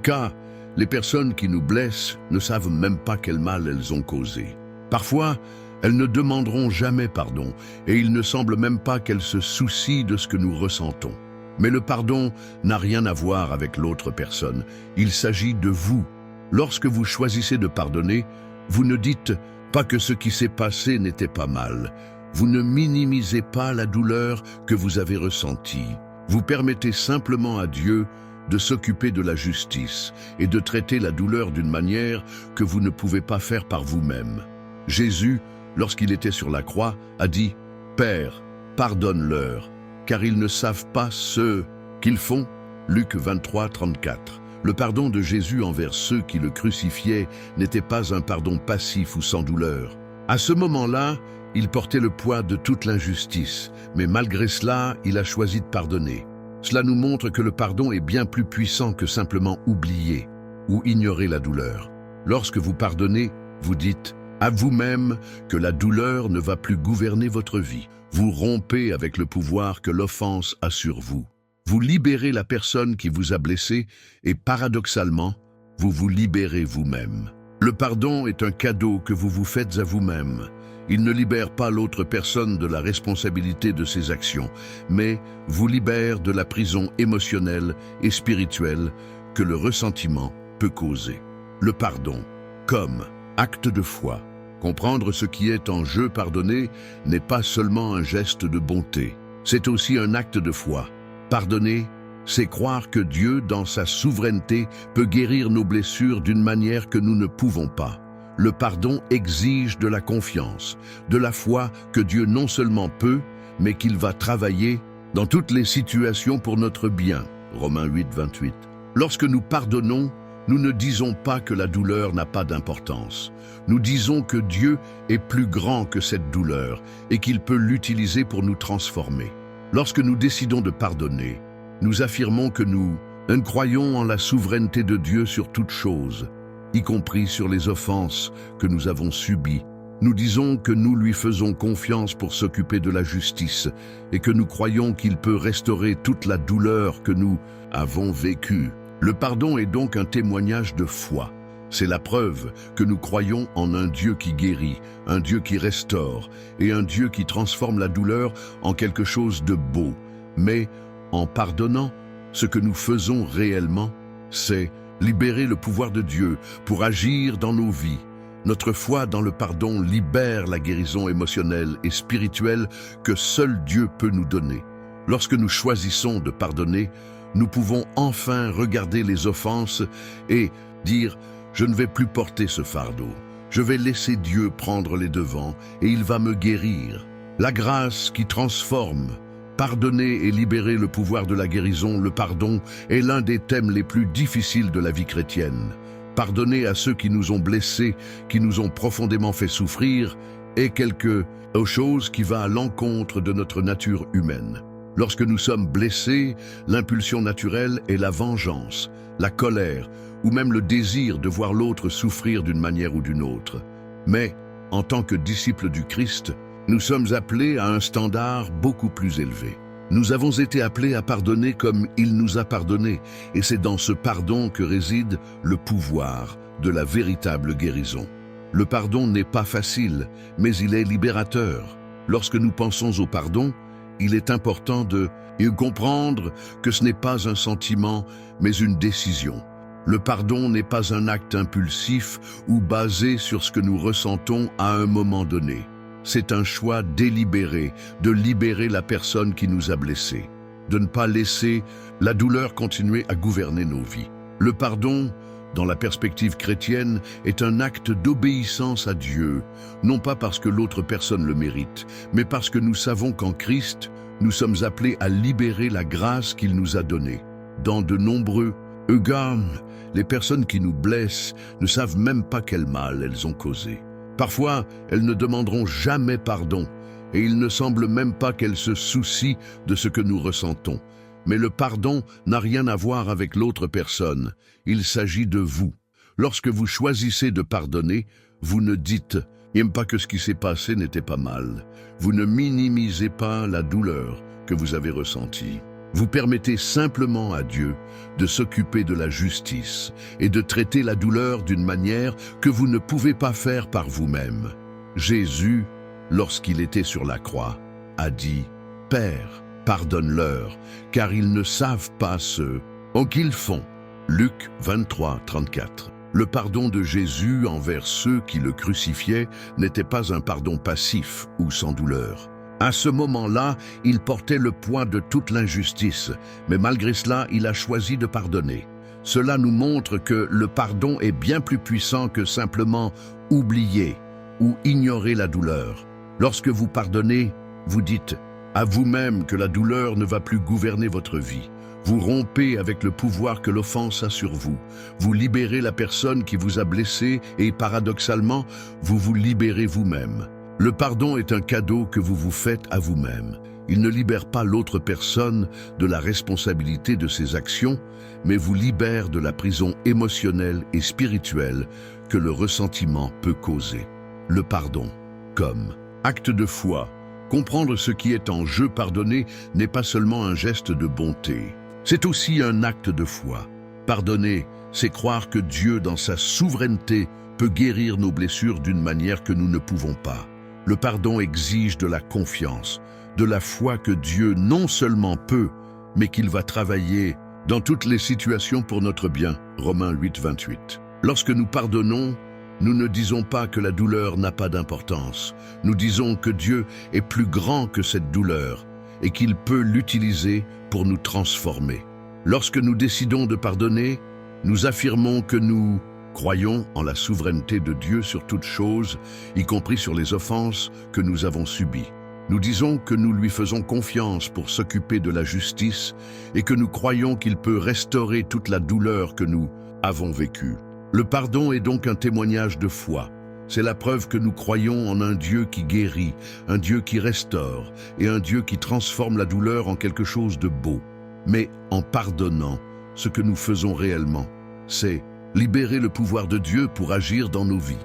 cas, les personnes qui nous blessent ne savent même pas quel mal elles ont causé. Parfois, elles ne demanderont jamais pardon, et il ne semble même pas qu'elles se soucient de ce que nous ressentons. Mais le pardon n'a rien à voir avec l'autre personne. Il s'agit de vous. Lorsque vous choisissez de pardonner, vous ne dites pas que ce qui s'est passé n'était pas mal. Vous ne minimisez pas la douleur que vous avez ressentie. Vous permettez simplement à Dieu de s'occuper de la justice et de traiter la douleur d'une manière que vous ne pouvez pas faire par vous-même. Jésus, lorsqu'il était sur la croix, a dit « Père, pardonne-leur, car ils ne savent pas ce qu'ils font ». Luc 23, 34. Le pardon de Jésus envers ceux qui le crucifiaient n'était pas un pardon passif ou sans douleur. À ce moment-là, il portait le poids de toute l'injustice, mais malgré cela, il a choisi de pardonner. Cela nous montre que le pardon est bien plus puissant que simplement oublier ou ignorer la douleur. Lorsque vous pardonnez, vous dites à vous-même que la douleur ne va plus gouverner votre vie. Vous rompez avec le pouvoir que l'offense a sur vous. Vous libérez la personne qui vous a blessé et paradoxalement, vous vous libérez vous-même. Le pardon est un cadeau que vous vous faites à vous-même. Il ne libère pas l'autre personne de la responsabilité de ses actions, mais vous libère de la prison émotionnelle et spirituelle que le ressentiment peut causer. Le pardon, comme acte de foi. Comprendre ce qui est en jeu pardonné n'est pas seulement un geste de bonté, c'est aussi un acte de foi. Pardonner, c'est croire que Dieu, dans sa souveraineté, peut guérir nos blessures d'une manière que nous ne pouvons pas. Le pardon exige de la confiance, de la foi que Dieu non seulement peut, mais qu'il va travailler dans toutes les situations pour notre bien. Romains 8, 28. Lorsque nous pardonnons, nous ne disons pas que la douleur n'a pas d'importance. Nous disons que Dieu est plus grand que cette douleur et qu'il peut l'utiliser pour nous transformer. Lorsque nous décidons de pardonner, nous affirmons que nous croyons en la souveraineté de Dieu sur toute chose, y compris sur les offenses que nous avons subies. Nous disons que nous lui faisons confiance pour s'occuper de la justice et que nous croyons qu'il peut restaurer toute la douleur que nous avons vécue. Le pardon est donc un témoignage de foi. C'est la preuve que nous croyons en un Dieu qui guérit, un Dieu qui restaure et un Dieu qui transforme la douleur en quelque chose de beau. Mais en pardonnant, ce que nous faisons réellement, c'est libérer le pouvoir de Dieu pour agir dans nos vies. Notre foi dans le pardon libère la guérison émotionnelle et spirituelle que seul Dieu peut nous donner. Lorsque nous choisissons de pardonner, nous pouvons enfin regarder les offenses et dire « Je ne vais plus porter ce fardeau. Je vais laisser Dieu prendre les devants et il va me guérir. » La grâce qui transforme. Pardonner et libérer le pouvoir de la guérison, le pardon, est l'un des thèmes les plus difficiles de la vie chrétienne. Pardonner à ceux qui nous ont blessés, qui nous ont profondément fait souffrir, est quelque chose qui va à l'encontre de notre nature humaine. Lorsque nous sommes blessés, l'impulsion naturelle est la vengeance, la colère, ou même le désir de voir l'autre souffrir d'une manière ou d'une autre. Mais, en tant que disciples du Christ, nous sommes appelés à un standard beaucoup plus élevé. Nous avons été appelés à pardonner comme il nous a pardonné, et c'est dans ce pardon que réside le pouvoir de la véritable guérison. Le pardon n'est pas facile, mais il est libérateur. Lorsque nous pensons au pardon, Il est important de comprendre que ce n'est pas un sentiment, mais une décision. Le pardon n'est pas un acte impulsif ou basé sur ce que nous ressentons à un moment donné. C'est un choix délibéré de libérer la personne qui nous a blessés, de ne pas laisser la douleur continuer à gouverner nos vies. Le pardon, dans la perspective chrétienne, est un acte d'obéissance à Dieu, non pas parce que l'autre personne le mérite, mais parce que nous savons qu'en Christ, nous sommes appelés à libérer la grâce qu'il nous a donnée. Dans de nombreux cas, les personnes qui nous blessent ne savent même pas quel mal elles ont causé. Parfois, elles ne demanderont jamais pardon, et il ne semble même pas qu'elles se soucient de ce que nous ressentons. Mais le pardon n'a rien à voir avec l'autre personne, il s'agit de vous. Lorsque vous choisissez de pardonner, vous ne dites « N'aime pas que ce qui s'est passé n'était pas mal ». Vous ne minimisez pas la douleur que vous avez ressentie. Vous permettez simplement à Dieu de s'occuper de la justice et de traiter la douleur d'une manière que vous ne pouvez pas faire par vous-même. Jésus, lorsqu'il était sur la croix, a dit « Père, pardonne-leur, car ils ne savent pas ce qu'ils font. » Luc 23, 34. Le pardon de Jésus envers ceux qui le crucifiaient n'était pas un pardon passif ou sans douleur. À ce moment-là, il portait le poids de toute l'injustice, mais malgré cela, il a choisi de pardonner. Cela nous montre que le pardon est bien plus puissant que simplement oublier ou ignorer la douleur. Lorsque vous pardonnez, vous dites à vous-même que la douleur ne va plus gouverner votre vie. Vous rompez avec le pouvoir que l'offense a sur vous. Vous libérez la personne qui vous a blessé et, paradoxalement, vous vous libérez vous-même. Le pardon est un cadeau que vous vous faites à vous-même. Il ne libère pas l'autre personne de la responsabilité de ses actions, mais vous libère de la prison émotionnelle et spirituelle que le ressentiment peut causer. Le pardon, comme acte de foi. Comprendre ce qui est en jeu pardonner n'est pas seulement un geste de bonté. C'est aussi un acte de foi. Pardonner, c'est croire que Dieu, dans sa souveraineté, peut guérir nos blessures d'une manière que nous ne pouvons pas. Le pardon exige de la confiance, de la foi que Dieu non seulement peut, mais qu'il va travailler dans toutes les situations pour notre bien. Romains 8, 28. Lorsque nous pardonnons, nous ne disons pas que la douleur n'a pas d'importance. Nous disons que Dieu est plus grand que cette douleur et qu'il peut l'utiliser pour nous transformer. Lorsque nous décidons de pardonner, nous affirmons que nous croyons en la souveraineté de Dieu sur toute chose, y compris sur les offenses que nous avons subies. Nous disons que nous lui faisons confiance pour s'occuper de la justice et que nous croyons qu'il peut restaurer toute la douleur que nous avons vécue. Le pardon est donc un témoignage de foi. C'est la preuve que nous croyons en un Dieu qui guérit, un Dieu qui restaure et un Dieu qui transforme la douleur en quelque chose de beau. Mais en pardonnant, ce que nous faisons réellement, c'est libérer le pouvoir de Dieu pour agir dans nos vies.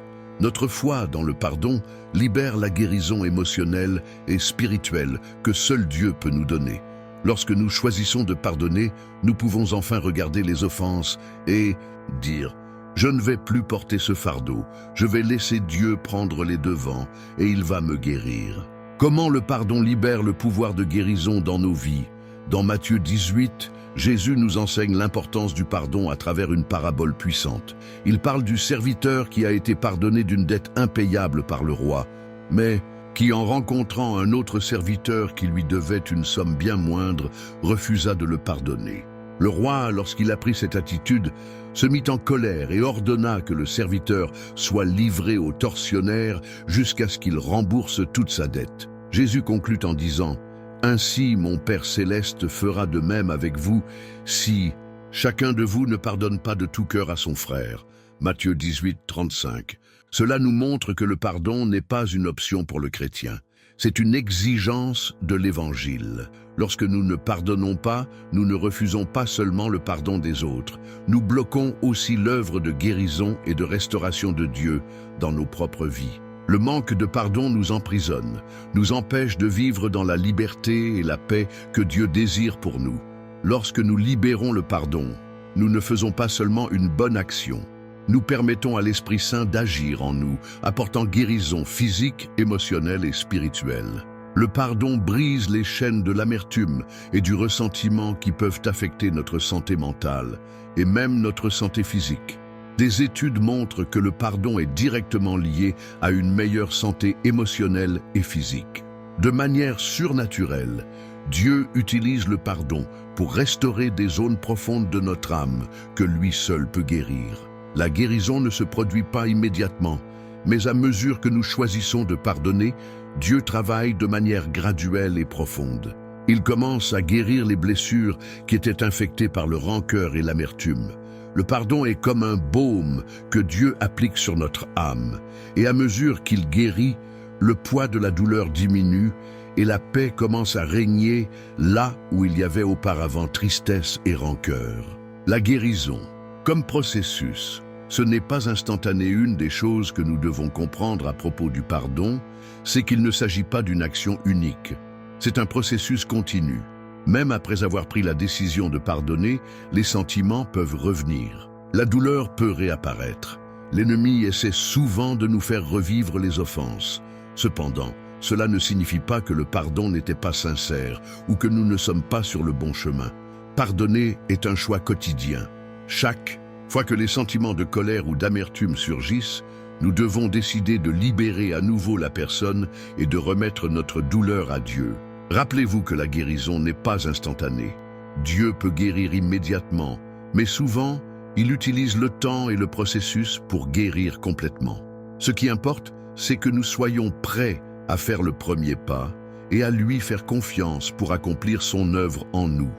Notre foi dans le pardon libère la guérison émotionnelle et spirituelle que seul Dieu peut nous donner. Lorsque nous choisissons de pardonner, nous pouvons enfin regarder les offenses et dire « Je ne vais plus porter ce fardeau, je vais laisser Dieu prendre les devants et il va me guérir. » Comment le pardon libère le pouvoir de guérison dans nos vies? Dans Matthieu 18, Jésus nous enseigne l'importance du pardon à travers une parabole puissante. Il parle du serviteur qui a été pardonné d'une dette impayable par le roi, mais qui, en rencontrant un autre serviteur qui lui devait une somme bien moindre, refusa de le pardonner. Le roi, lorsqu'il apprit cette attitude, se mit en colère et ordonna que le serviteur soit livré au tortionnaire jusqu'à ce qu'il rembourse toute sa dette. Jésus conclut en disant « Ainsi mon Père céleste fera de même avec vous si chacun de vous ne pardonne pas de tout cœur à son frère. » Matthieu 18, 35. Cela nous montre que le pardon n'est pas une option pour le chrétien. C'est une exigence de l'Évangile. Lorsque nous ne pardonnons pas, nous ne refusons pas seulement le pardon des autres. Nous bloquons aussi l'œuvre de guérison et de restauration de Dieu dans nos propres vies. Le manque de pardon nous emprisonne, nous empêche de vivre dans la liberté et la paix que Dieu désire pour nous. Lorsque nous libérons le pardon, nous ne faisons pas seulement une bonne action. Nous permettons à l'Esprit Saint d'agir en nous, apportant guérison physique, émotionnelle et spirituelle. Le pardon brise les chaînes de l'amertume et du ressentiment qui peuvent affecter notre santé mentale et même notre santé physique. Des études montrent que le pardon est directement lié à une meilleure santé émotionnelle et physique. De manière surnaturelle, Dieu utilise le pardon pour restaurer des zones profondes de notre âme que lui seul peut guérir. La guérison ne se produit pas immédiatement, mais à mesure que nous choisissons de pardonner, Dieu travaille de manière graduelle et profonde. Il commence à guérir les blessures qui étaient infectées par le rancœur et l'amertume. Le pardon est comme un baume que Dieu applique sur notre âme, et à mesure qu'il guérit, le poids de la douleur diminue et la paix commence à régner là où il y avait auparavant tristesse et rancœur. La guérison, comme processus, ce n'est pas instantané. Une des choses que nous devons comprendre à propos du pardon, c'est qu'il ne s'agit pas d'une action unique. C'est un processus continu. Même après avoir pris la décision de pardonner, les sentiments peuvent revenir. La douleur peut réapparaître. L'ennemi essaie souvent de nous faire revivre les offenses. Cependant, cela ne signifie pas que le pardon n'était pas sincère ou que nous ne sommes pas sur le bon chemin. Pardonner est un choix quotidien. Chaque fois que les sentiments de colère ou d'amertume surgissent, nous devons décider de libérer à nouveau la personne et de remettre notre douleur à Dieu. Rappelez-vous que la guérison n'est pas instantanée. Dieu peut guérir immédiatement, mais souvent, il utilise le temps et le processus pour guérir complètement. Ce qui importe, c'est que nous soyons prêts à faire le premier pas et à lui faire confiance pour accomplir son œuvre en nous.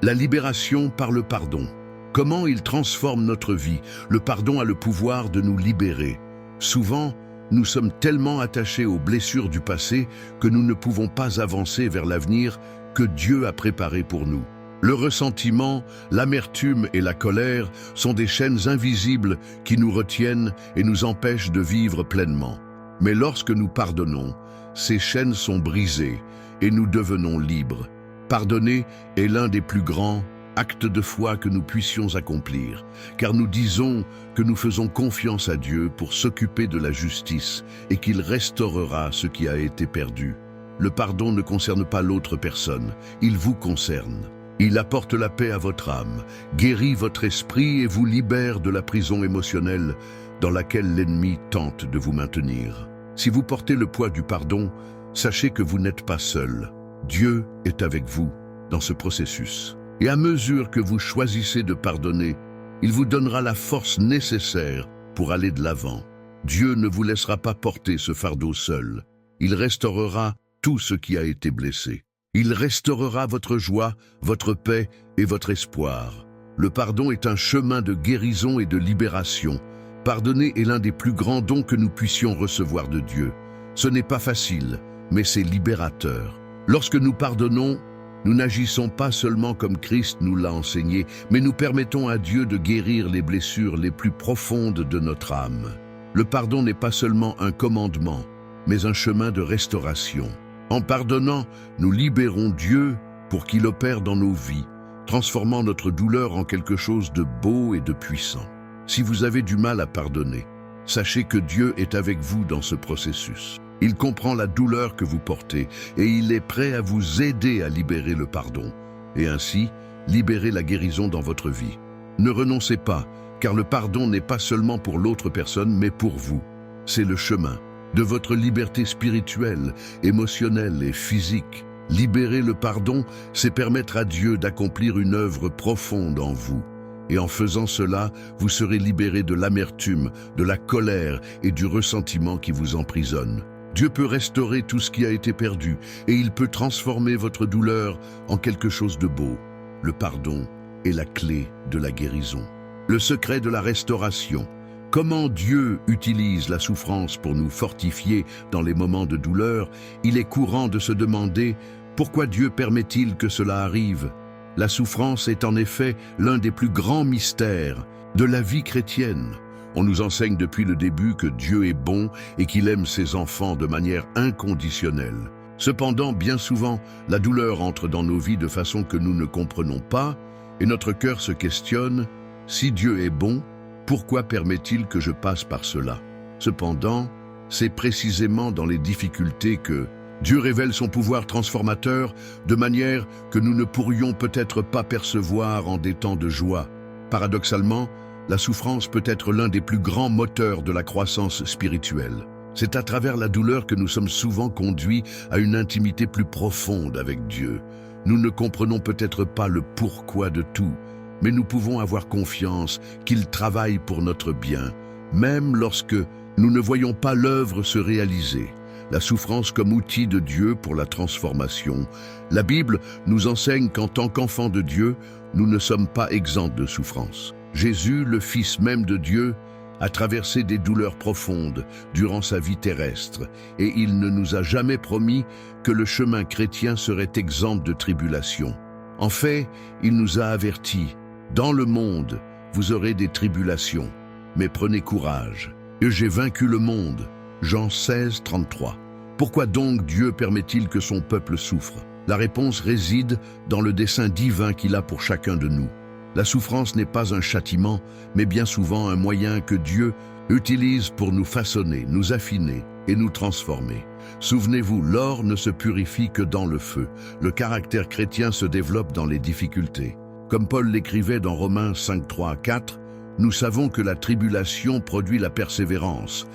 La libération par le pardon. Comment il transforme notre vie? Le pardon a le pouvoir de nous libérer. Souvent, nous sommes tellement attachés aux blessures du passé que nous ne pouvons pas avancer vers l'avenir que Dieu a préparé pour nous. Le ressentiment, l'amertume et la colère sont des chaînes invisibles qui nous retiennent et nous empêchent de vivre pleinement. Mais lorsque nous pardonnons, ces chaînes sont brisées et nous devenons libres. Pardonner est l'un des plus grands actes de foi que nous puissions accomplir, car nous disons que nous faisons confiance à Dieu pour s'occuper de la justice et qu'il restaurera ce qui a été perdu. Le pardon ne concerne pas l'autre personne, il vous concerne. Il apporte la paix à votre âme, guérit votre esprit et vous libère de la prison émotionnelle dans laquelle l'ennemi tente de vous maintenir. Si vous portez le poids du pardon, sachez que vous n'êtes pas seul. Dieu est avec vous dans ce processus. Et à mesure que vous choisissez de pardonner, il vous donnera la force nécessaire pour aller de l'avant. Dieu ne vous laissera pas porter ce fardeau seul. Il restaurera tout ce qui a été blessé. Il restaurera votre joie, votre paix et votre espoir. Le pardon est un chemin de guérison et de libération. Pardonner est l'un des plus grands dons que nous puissions recevoir de Dieu. Ce n'est pas facile, mais c'est libérateur. Lorsque nous pardonnons, nous n'agissons pas seulement comme Christ nous l'a enseigné, mais nous permettons à Dieu de guérir les blessures les plus profondes de notre âme. Le pardon n'est pas seulement un commandement, mais un chemin de restauration. En pardonnant, nous libérons Dieu pour qu'il opère dans nos vies, transformant notre douleur en quelque chose de beau et de puissant. Si vous avez du mal à pardonner, sachez que Dieu est avec vous dans ce processus. Il comprend la douleur que vous portez et il est prêt à vous aider à libérer le pardon et ainsi libérer la guérison dans votre vie. Ne renoncez pas, car le pardon n'est pas seulement pour l'autre personne, mais pour vous. C'est le chemin de votre liberté spirituelle, émotionnelle et physique. Libérer le pardon, c'est permettre à Dieu d'accomplir une œuvre profonde en vous. Et en faisant cela, vous serez libéré de l'amertume, de la colère et du ressentiment qui vous emprisonnent. Dieu peut restaurer tout ce qui a été perdu et il peut transformer votre douleur en quelque chose de beau. Le pardon est la clé de la guérison. Le secret de la restauration. Comment Dieu utilise la souffrance pour nous fortifier dans les moments de douleur? Il est courant de se demander pourquoi Dieu permet-il que cela arrive? La souffrance est en effet l'un des plus grands mystères de la vie chrétienne. On nous enseigne depuis le début que Dieu est bon et qu'il aime ses enfants de manière inconditionnelle. Cependant, bien souvent, la douleur entre dans nos vies de façon que nous ne comprenons pas et notre cœur se questionne « Si Dieu est bon, pourquoi permet-il que je passe par cela ?» Cependant, c'est précisément dans les difficultés que Dieu révèle son pouvoir transformateur de manière que nous ne pourrions peut-être pas percevoir en des temps de joie. Paradoxalement, la souffrance peut être l'un des plus grands moteurs de la croissance spirituelle. C'est à travers la douleur que nous sommes souvent conduits à une intimité plus profonde avec Dieu. Nous ne comprenons peut-être pas le pourquoi de tout, mais nous pouvons avoir confiance qu'il travaille pour notre bien, même lorsque nous ne voyons pas l'œuvre se réaliser. La souffrance comme outil de Dieu pour la transformation. La Bible nous enseigne qu'en tant qu'enfants de Dieu, nous ne sommes pas exempts de souffrance. Jésus, le Fils même de Dieu, a traversé des douleurs profondes durant sa vie terrestre, et il ne nous a jamais promis que le chemin chrétien serait exempt de tribulations. En fait, il nous a avertis, « Dans le monde, vous aurez des tribulations, mais prenez courage. J'ai vaincu le monde. » Jean 16, 33. Pourquoi donc Dieu permet-il que son peuple souffre? La réponse réside dans le dessein divin qu'il a pour chacun de nous. La souffrance n'est pas un châtiment, mais bien souvent un moyen que Dieu utilise pour nous façonner, nous affiner et nous transformer. Souvenez-vous, l'or ne se purifie que dans le feu. Le caractère chrétien se développe dans les difficultés. Comme Paul l'écrivait dans Romains 5, 3 à 4, nous savons que la tribulation produit la persévérance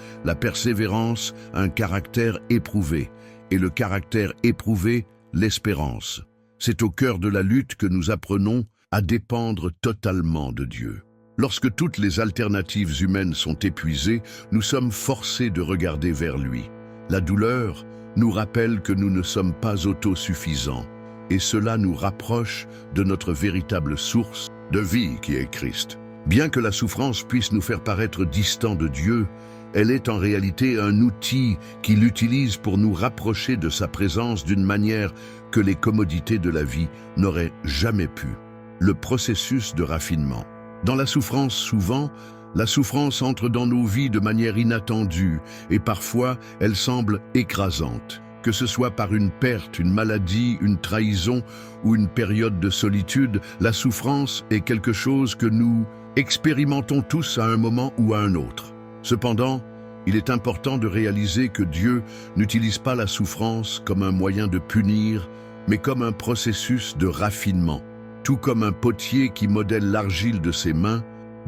un caractère éprouvé, et le caractère éprouvé, l'espérance. C'est au cœur de la lutte que nous apprenons à dépendre totalement de Dieu. Lorsque toutes les alternatives humaines sont épuisées, nous sommes forcés de regarder vers lui. La douleur nous rappelle que nous ne sommes pas autosuffisants, et cela nous rapproche de notre véritable source de vie qui est Christ. Bien que la souffrance puisse nous faire paraître distants de Dieu, elle est en réalité un outil qu'il utilise pour nous rapprocher de sa présence d'une manière que les commodités de la vie n'auraient jamais pu. Le processus de raffinement. Dans la souffrance, souvent, la souffrance entre dans nos vies de manière inattendue et parfois elle semble écrasante. Que ce soit par une perte, une maladie, une trahison ou une période de solitude, la souffrance est quelque chose que nous expérimentons tous à un moment ou à un autre. Cependant, il est important de réaliser que Dieu n'utilise pas la souffrance comme un moyen de punir, mais comme un processus de raffinement. Tout comme un potier qui modèle l'argile de ses mains,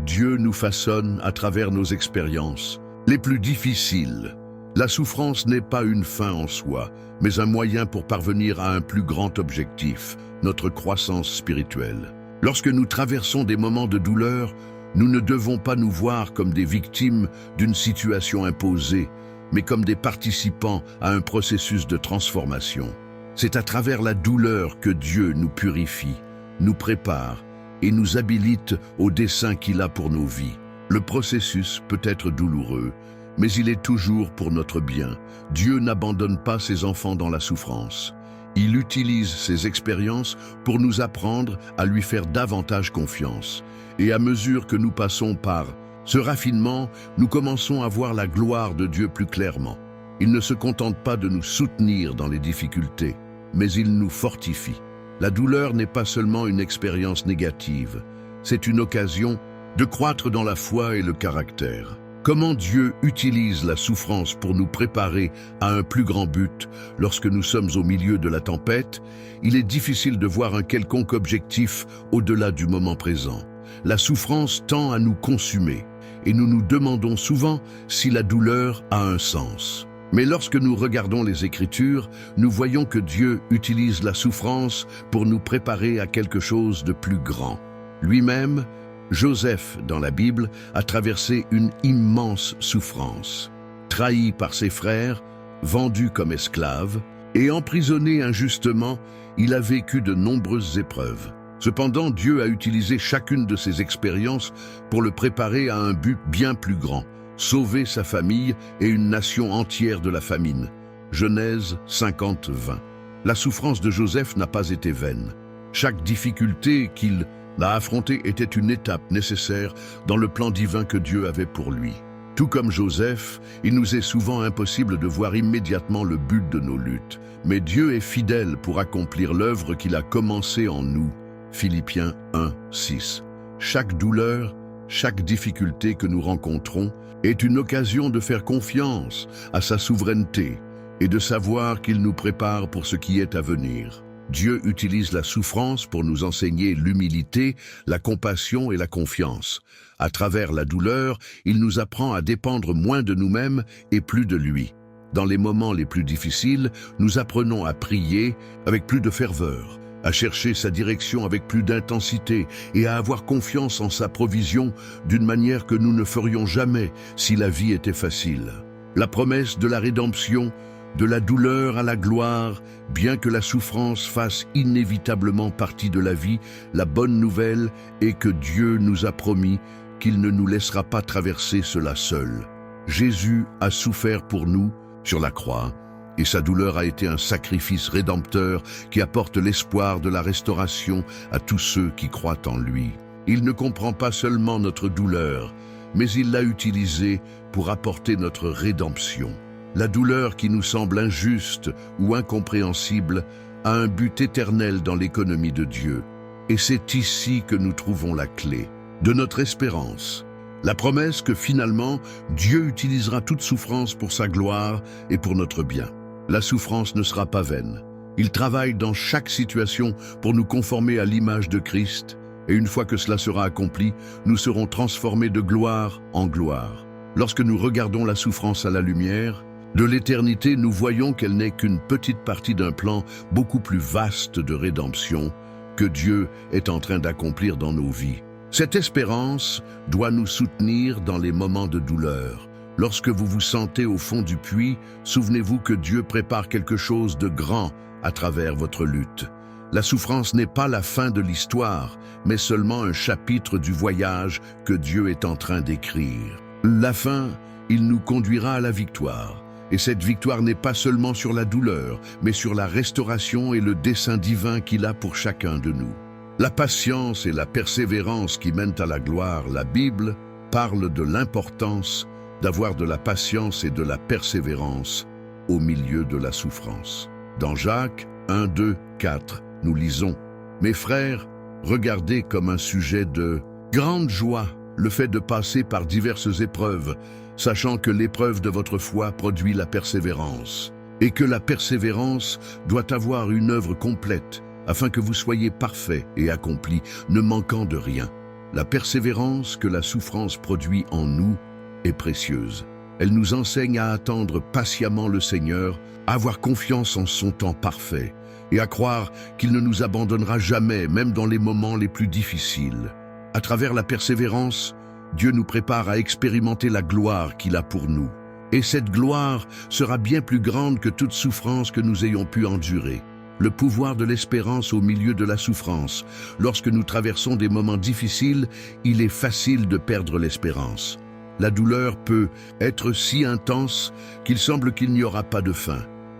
Dieu nous façonne à travers nos expériences les plus difficiles. La souffrance n'est pas une fin en soi, mais un moyen pour parvenir à un plus grand objectif, notre croissance spirituelle. Lorsque nous traversons des moments de douleur, nous ne devons pas nous voir comme des victimes d'une situation imposée, mais comme des participants à un processus de transformation. C'est à travers la douleur que Dieu nous purifie, nous prépare et nous habilite au dessein qu'il a pour nos vies. Le processus peut être douloureux, mais il est toujours pour notre bien. Dieu n'abandonne pas ses enfants dans la souffrance. Il utilise ces expériences pour nous apprendre à lui faire davantage confiance. Et à mesure que nous passons par ce raffinement, nous commençons à voir la gloire de Dieu plus clairement. Il ne se contente pas de nous soutenir dans les difficultés, mais il nous fortifie. La douleur n'est pas seulement une expérience négative, c'est une occasion de croître dans la foi et le caractère. Comment Dieu utilise la souffrance pour nous préparer à un plus grand but lorsque nous sommes au milieu de la tempête? Il est difficile de voir un quelconque objectif au-delà du moment présent. La souffrance tend à nous consumer et nous nous demandons souvent si la douleur a un sens. Mais lorsque nous regardons les Écritures, nous voyons que Dieu utilise la souffrance pour nous préparer à quelque chose de plus grand. Lui-même, Joseph, dans la Bible, a traversé une immense souffrance. Trahi par ses frères, vendu comme esclave et emprisonné injustement, il a vécu de nombreuses épreuves. Cependant, Dieu a utilisé chacune de ces expériences pour le préparer à un but bien plus grand, sauver sa famille et une nation entière de la famine. Genèse 50, 20. La souffrance de Joseph n'a pas été vaine. Chaque difficulté qu'il a affrontée était une étape nécessaire dans le plan divin que Dieu avait pour lui. Tout comme Joseph, il nous est souvent impossible de voir immédiatement le but de nos luttes. Mais Dieu est fidèle pour accomplir l'œuvre qu'il a commencée en nous. Philippiens 1, 6. Chaque douleur, chaque difficulté que nous rencontrons est une occasion de faire confiance à sa souveraineté et de savoir qu'il nous prépare pour ce qui est à venir. Dieu utilise la souffrance pour nous enseigner l'humilité, la compassion et la confiance. À travers la douleur, il nous apprend à dépendre moins de nous-mêmes et plus de lui. Dans les moments les plus difficiles, nous apprenons à prier avec plus de ferveur, à chercher sa direction avec plus d'intensité et à avoir confiance en sa provision d'une manière que nous ne ferions jamais si la vie était facile. La promesse de la rédemption, de la douleur à la gloire, bien que la souffrance fasse inévitablement partie de la vie, la bonne nouvelle est que Dieu nous a promis qu'il ne nous laissera pas traverser cela seul. Jésus a souffert pour nous sur la croix, et sa douleur a été un sacrifice rédempteur qui apporte l'espoir de la restauration à tous ceux qui croient en lui. Il ne comprend pas seulement notre douleur, mais il l'a utilisée pour apporter notre rédemption. La douleur qui nous semble injuste ou incompréhensible a un but éternel dans l'économie de Dieu. Et c'est ici que nous trouvons la clé de notre espérance. La promesse que finalement, Dieu utilisera toute souffrance pour sa gloire et pour notre bien. La souffrance ne sera pas vaine. Il travaille dans chaque situation pour nous conformer à l'image de Christ, et une fois que cela sera accompli, nous serons transformés de gloire en gloire. Lorsque nous regardons la souffrance à la lumière de l'éternité, nous voyons qu'elle n'est qu'une petite partie d'un plan beaucoup plus vaste de rédemption que Dieu est en train d'accomplir dans nos vies. Cette espérance doit nous soutenir dans les moments de douleur. Lorsque vous vous sentez au fond du puits, souvenez-vous que Dieu prépare quelque chose de grand à travers votre lutte. La souffrance n'est pas la fin de l'histoire, mais seulement un chapitre du voyage que Dieu est en train d'écrire. La fin, il nous conduira à la victoire. Et cette victoire n'est pas seulement sur la douleur, mais sur la restauration et le dessein divin qu'il a pour chacun de nous. La patience et la persévérance qui mènent à la gloire, la Bible parle de l'importance d'avoir de la patience et de la persévérance au milieu de la souffrance. Dans Jacques 1, 2, 4, nous lisons « Mes frères, regardez comme un sujet de grande joie le fait de passer par diverses épreuves, sachant que l'épreuve de votre foi produit la persévérance, et que la persévérance doit avoir une œuvre complète, afin que vous soyez parfaits et accomplis, ne manquant de rien. La persévérance que la souffrance produit en nous est précieuse. Elle nous enseigne à attendre patiemment le Seigneur, à avoir confiance en son temps parfait, et à croire qu'il ne nous abandonnera jamais, même dans les moments les plus difficiles. À travers la persévérance, Dieu nous prépare à expérimenter la gloire qu'il a pour nous. Et cette gloire sera bien plus grande que toute souffrance que nous ayons pu endurer. Le pouvoir de l'espérance au milieu de la souffrance. Lorsque nous traversons des moments difficiles, il est facile de perdre l'espérance. La douleur peut être si intense qu'il semble qu'il n'y aura pas de fin.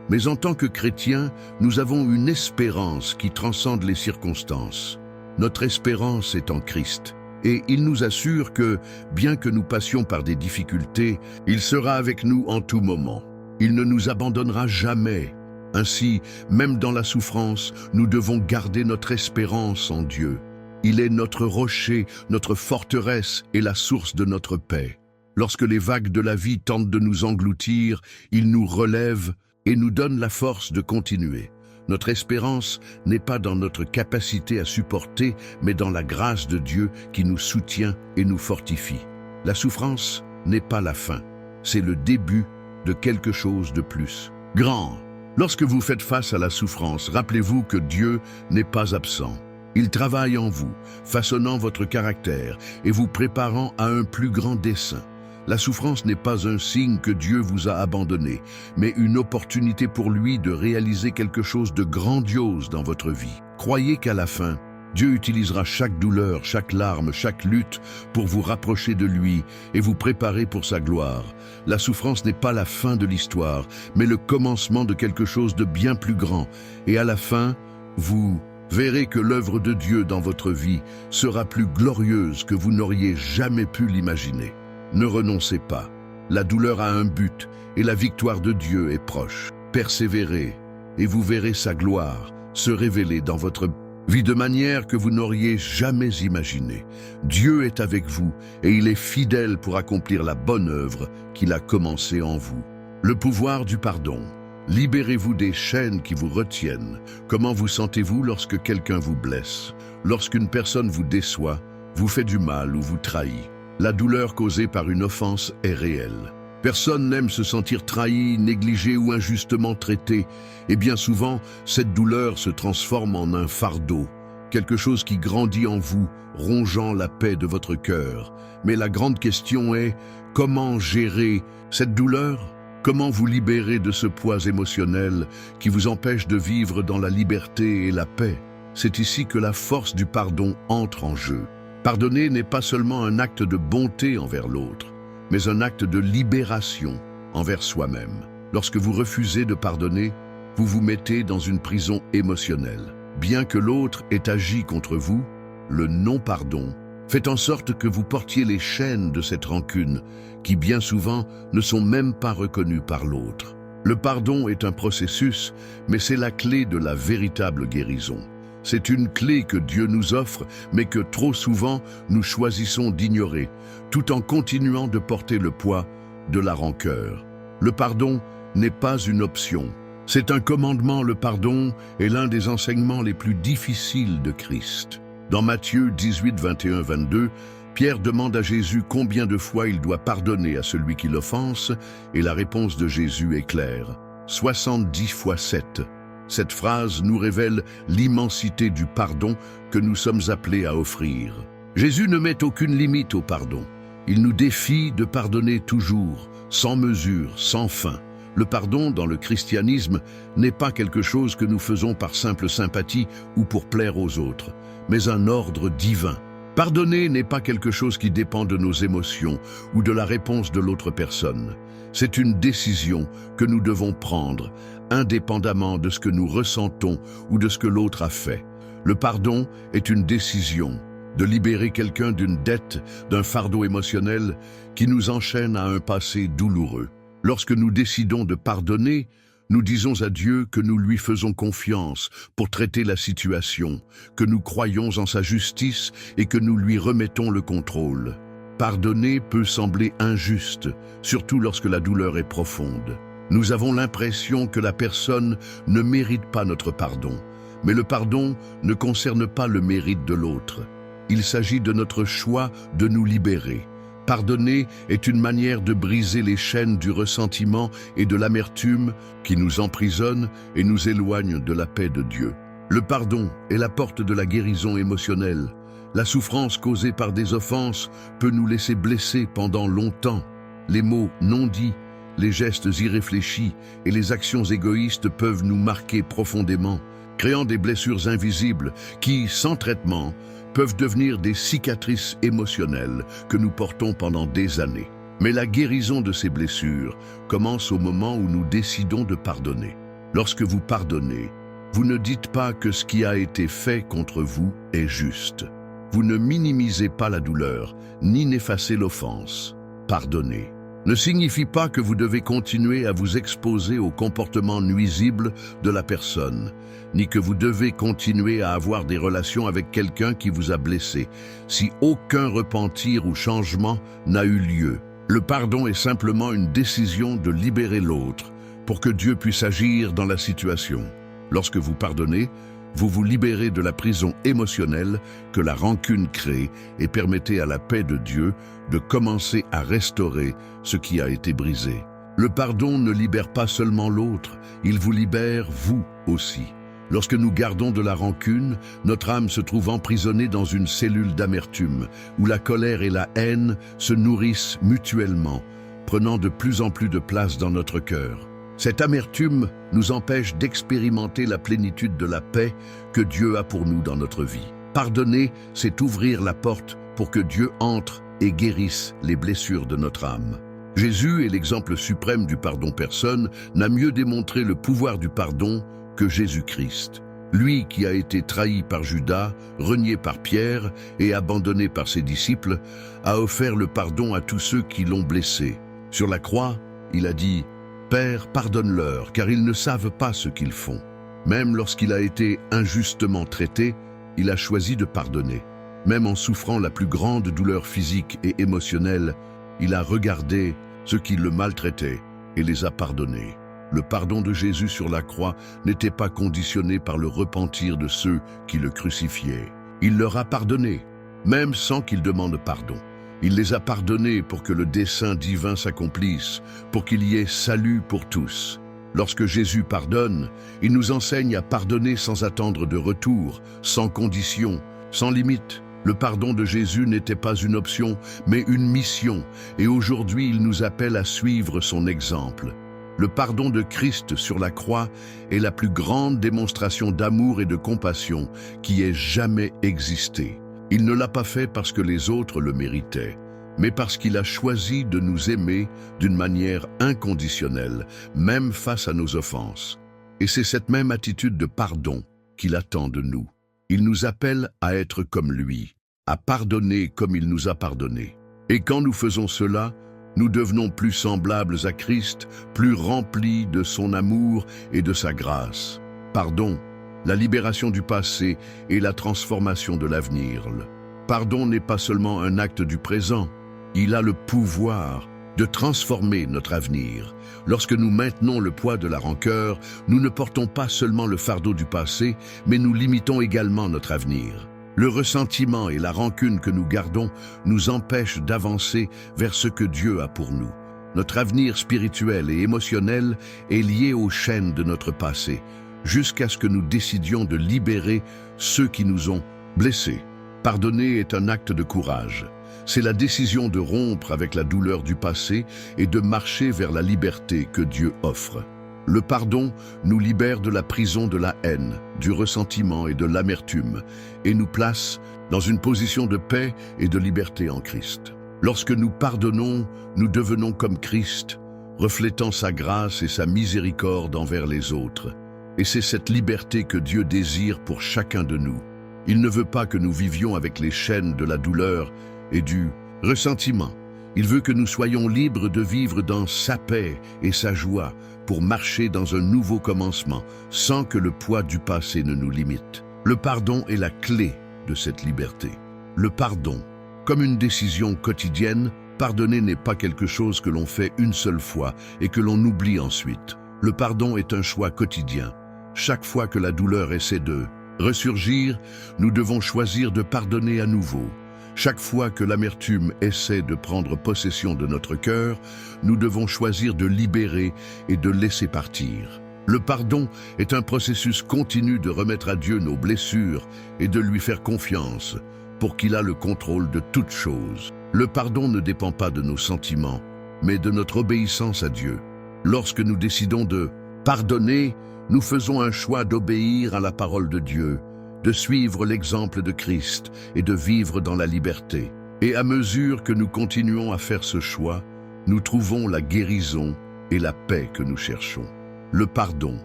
Mais en tant que chrétiens, nous avons une espérance qui transcende les circonstances. Notre espérance est en Christ. Et il nous assure que, bien que nous passions par des difficultés, il sera avec nous en tout moment. Il ne nous abandonnera jamais. Ainsi, même dans la souffrance, nous devons garder notre espérance en Dieu. Il est notre rocher, notre forteresse et la source de notre paix. Lorsque les vagues de la vie tentent de nous engloutir, il nous relève et nous donne la force de continuer. Notre espérance n'est pas dans notre capacité à supporter, mais dans la grâce de Dieu qui nous soutient et nous fortifie. La souffrance n'est pas la fin, c'est le début de quelque chose de plus grand. Lorsque vous faites face à la souffrance, rappelez-vous que Dieu n'est pas absent. Il travaille en vous, façonnant votre caractère et vous préparant à un plus grand dessein. La souffrance n'est pas un signe que Dieu vous a abandonné, mais une opportunité pour lui de réaliser quelque chose de grandiose dans votre vie. Croyez qu'à la fin, Dieu utilisera chaque douleur, chaque larme, chaque lutte pour vous rapprocher de lui et vous préparer pour sa gloire. La souffrance n'est pas la fin de l'histoire, mais le commencement de quelque chose de bien plus grand. Et à la fin, vous verrez que l'œuvre de Dieu dans votre vie sera plus glorieuse que vous n'auriez jamais pu l'imaginer. Ne renoncez pas. La douleur a un but et la victoire de Dieu est proche. Persévérez et vous verrez sa gloire se révéler dans votre vie de manière que vous n'auriez jamais imaginé. Dieu est avec vous et il est fidèle pour accomplir la bonne œuvre qu'il a commencée en vous. Le pouvoir du pardon. Libérez-vous des chaînes qui vous retiennent. Comment vous sentez-vous lorsque quelqu'un vous blesse? Lorsqu'une personne vous déçoit, vous fait du mal ou vous trahit? La douleur causée par une offense est réelle. Personne n'aime se sentir trahi, négligé ou injustement traité. Et bien souvent, cette douleur se transforme en un fardeau, quelque chose qui grandit en vous, rongeant la paix de votre cœur. Mais la grande question est, comment gérer cette douleur? Comment vous libérer de ce poids émotionnel qui vous empêche de vivre dans la liberté et la paix? C'est ici que la force du pardon entre en jeu. Pardonner n'est pas seulement un acte de bonté envers l'autre, mais un acte de libération envers soi-même. Lorsque vous refusez de pardonner, vous vous mettez dans une prison émotionnelle. Bien que l'autre ait agi contre vous, le non-pardon fait en sorte que vous portiez les chaînes de cette rancune qui bien souvent ne sont même pas reconnues par l'autre. Le pardon est un processus, mais c'est la clé de la véritable guérison. C'est une clé que Dieu nous offre, mais que trop souvent nous choisissons d'ignorer, tout en continuant de porter le poids de la rancœur. Le pardon n'est pas une option. C'est un commandement. Le pardon est l'un des enseignements les plus difficiles de Christ. Dans Matthieu 18, 21-22, Pierre demande à Jésus combien de fois il doit pardonner à celui qui l'offense, et la réponse de Jésus est claire: 70 fois 7. Cette phrase nous révèle l'immensité du pardon que nous sommes appelés à offrir. Jésus ne met aucune limite au pardon. Il nous défie de pardonner toujours, sans mesure, sans fin. Le pardon dans le christianisme n'est pas quelque chose que nous faisons par simple sympathie ou pour plaire aux autres, mais un ordre divin. Pardonner n'est pas quelque chose qui dépend de nos émotions ou de la réponse de l'autre personne. C'est une décision que nous devons prendre, indépendamment de ce que nous ressentons ou de ce que l'autre a fait. Le pardon est une décision de libérer quelqu'un d'une dette, d'un fardeau émotionnel qui nous enchaîne à un passé douloureux. Lorsque nous décidons de pardonner, nous disons à Dieu que nous lui faisons confiance pour traiter la situation, que nous croyons en sa justice et que nous lui remettons le contrôle. Pardonner peut sembler injuste, surtout lorsque la douleur est profonde. Nous avons l'impression que la personne ne mérite pas notre pardon, mais le pardon ne concerne pas le mérite de l'autre. Il s'agit de notre choix de nous libérer. Pardonner est une manière de briser les chaînes du ressentiment et de l'amertume qui nous emprisonnent et nous éloignent de la paix de Dieu. Le pardon est la porte de la guérison émotionnelle. La souffrance causée par des offenses peut nous laisser blessés pendant longtemps. Les mots non dits, les gestes irréfléchis et les actions égoïstes peuvent nous marquer profondément, créant des blessures invisibles qui, sans traitement, peuvent devenir des cicatrices émotionnelles que nous portons pendant des années. Mais la guérison de ces blessures commence au moment où nous décidons de pardonner. Lorsque vous pardonnez, vous ne dites pas que ce qui a été fait contre vous est juste. Vous ne minimisez pas la douleur, ni n'effacez l'offense. Pardonner ne signifie pas que vous devez continuer à vous exposer aux comportements nuisibles de la personne, ni que vous devez continuer à avoir des relations avec quelqu'un qui vous a blessé, si aucun repentir ou changement n'a eu lieu. Le pardon est simplement une décision de libérer l'autre pour que Dieu puisse agir dans la situation. Lorsque vous pardonnez, vous vous libérez de la prison émotionnelle que la rancune crée et permettez à la paix de Dieu de commencer à restaurer ce qui a été brisé. Le pardon ne libère pas seulement l'autre, il vous libère vous aussi. Lorsque nous gardons de la rancune, notre âme se trouve emprisonnée dans une cellule d'amertume, où la colère et la haine se nourrissent mutuellement, prenant de plus en plus de place dans notre cœur. Cette amertume nous empêche d'expérimenter la plénitude de la paix que Dieu a pour nous dans notre vie. Pardonner, c'est ouvrir la porte pour que Dieu entre et guérisse les blessures de notre âme. Jésus est l'exemple suprême du pardon. Personne n'a mieux démontré le pouvoir du pardon que Jésus-Christ. Lui qui a été trahi par Judas, renié par Pierre et abandonné par ses disciples, a offert le pardon à tous ceux qui l'ont blessé. Sur la croix, il a dit « Père, pardonne-leur, car ils ne savent pas ce qu'ils font ». Même lorsqu'il a été injustement traité, il a choisi de pardonner. Même en souffrant la plus grande douleur physique et émotionnelle, il a regardé ceux qui le maltraitaient et les a pardonnés. Le pardon de Jésus sur la croix n'était pas conditionné par le repentir de ceux qui le crucifiaient. Il leur a pardonné, même sans qu'ils demandent pardon. Il les a pardonnés pour que le dessein divin s'accomplisse, pour qu'il y ait salut pour tous. Lorsque Jésus pardonne, il nous enseigne à pardonner sans attendre de retour, sans condition, sans limite. Le pardon de Jésus n'était pas une option, mais une mission, et aujourd'hui il nous appelle à suivre son exemple. Le pardon de Christ sur la croix est la plus grande démonstration d'amour et de compassion qui ait jamais existé. Il ne l'a pas fait parce que les autres le méritaient, mais parce qu'il a choisi de nous aimer d'une manière inconditionnelle, même face à nos offenses. Et c'est cette même attitude de pardon qu'il attend de nous. Il nous appelle à être comme lui, à pardonner comme il nous a pardonné. Et quand nous faisons cela, nous devenons plus semblables à Christ, plus remplis de son amour et de sa grâce. Pardon, la libération du passé et la transformation de l'avenir. Le pardon n'est pas seulement un acte du présent, il a le pouvoir de transformer notre avenir. Lorsque nous maintenons le poids de la rancœur, nous ne portons pas seulement le fardeau du passé, mais nous limitons également notre avenir. Le ressentiment et la rancune que nous gardons nous empêchent d'avancer vers ce que Dieu a pour nous. Notre avenir spirituel et émotionnel est lié aux chaînes de notre passé, jusqu'à ce que nous décidions de libérer ceux qui nous ont blessés. Pardonner est un acte de courage. C'est la décision de rompre avec la douleur du passé et de marcher vers la liberté que Dieu offre. Le pardon nous libère de la prison de la haine, du ressentiment et de l'amertume, et nous place dans une position de paix et de liberté en Christ. Lorsque nous pardonnons, nous devenons comme Christ, reflétant sa grâce et sa miséricorde envers les autres. Et c'est cette liberté que Dieu désire pour chacun de nous. Il ne veut pas que nous vivions avec les chaînes de la douleur et du ressentiment. Il veut que nous soyons libres de vivre dans sa paix et sa joie pour marcher dans un nouveau commencement, sans que le poids du passé ne nous limite. Le pardon est la clé de cette liberté. Le pardon, comme une décision quotidienne, pardonner n'est pas quelque chose que l'on fait une seule fois et que l'on oublie ensuite. Le pardon est un choix quotidien. Chaque fois que la douleur essaie de ressurgir, nous devons choisir de pardonner à nouveau. Chaque fois que l'amertume essaie de prendre possession de notre cœur, nous devons choisir de libérer et de laisser partir. Le pardon est un processus continu de remettre à Dieu nos blessures et de lui faire confiance pour qu'il a le contrôle de toutes choses. Le pardon ne dépend pas de nos sentiments, mais de notre obéissance à Dieu. Lorsque nous décidons de pardonner, nous faisons un choix d'obéir à la parole de Dieu, de suivre l'exemple de Christ et de vivre dans la liberté. Et à mesure que nous continuons à faire ce choix, nous trouvons la guérison et la paix que nous cherchons. Le pardon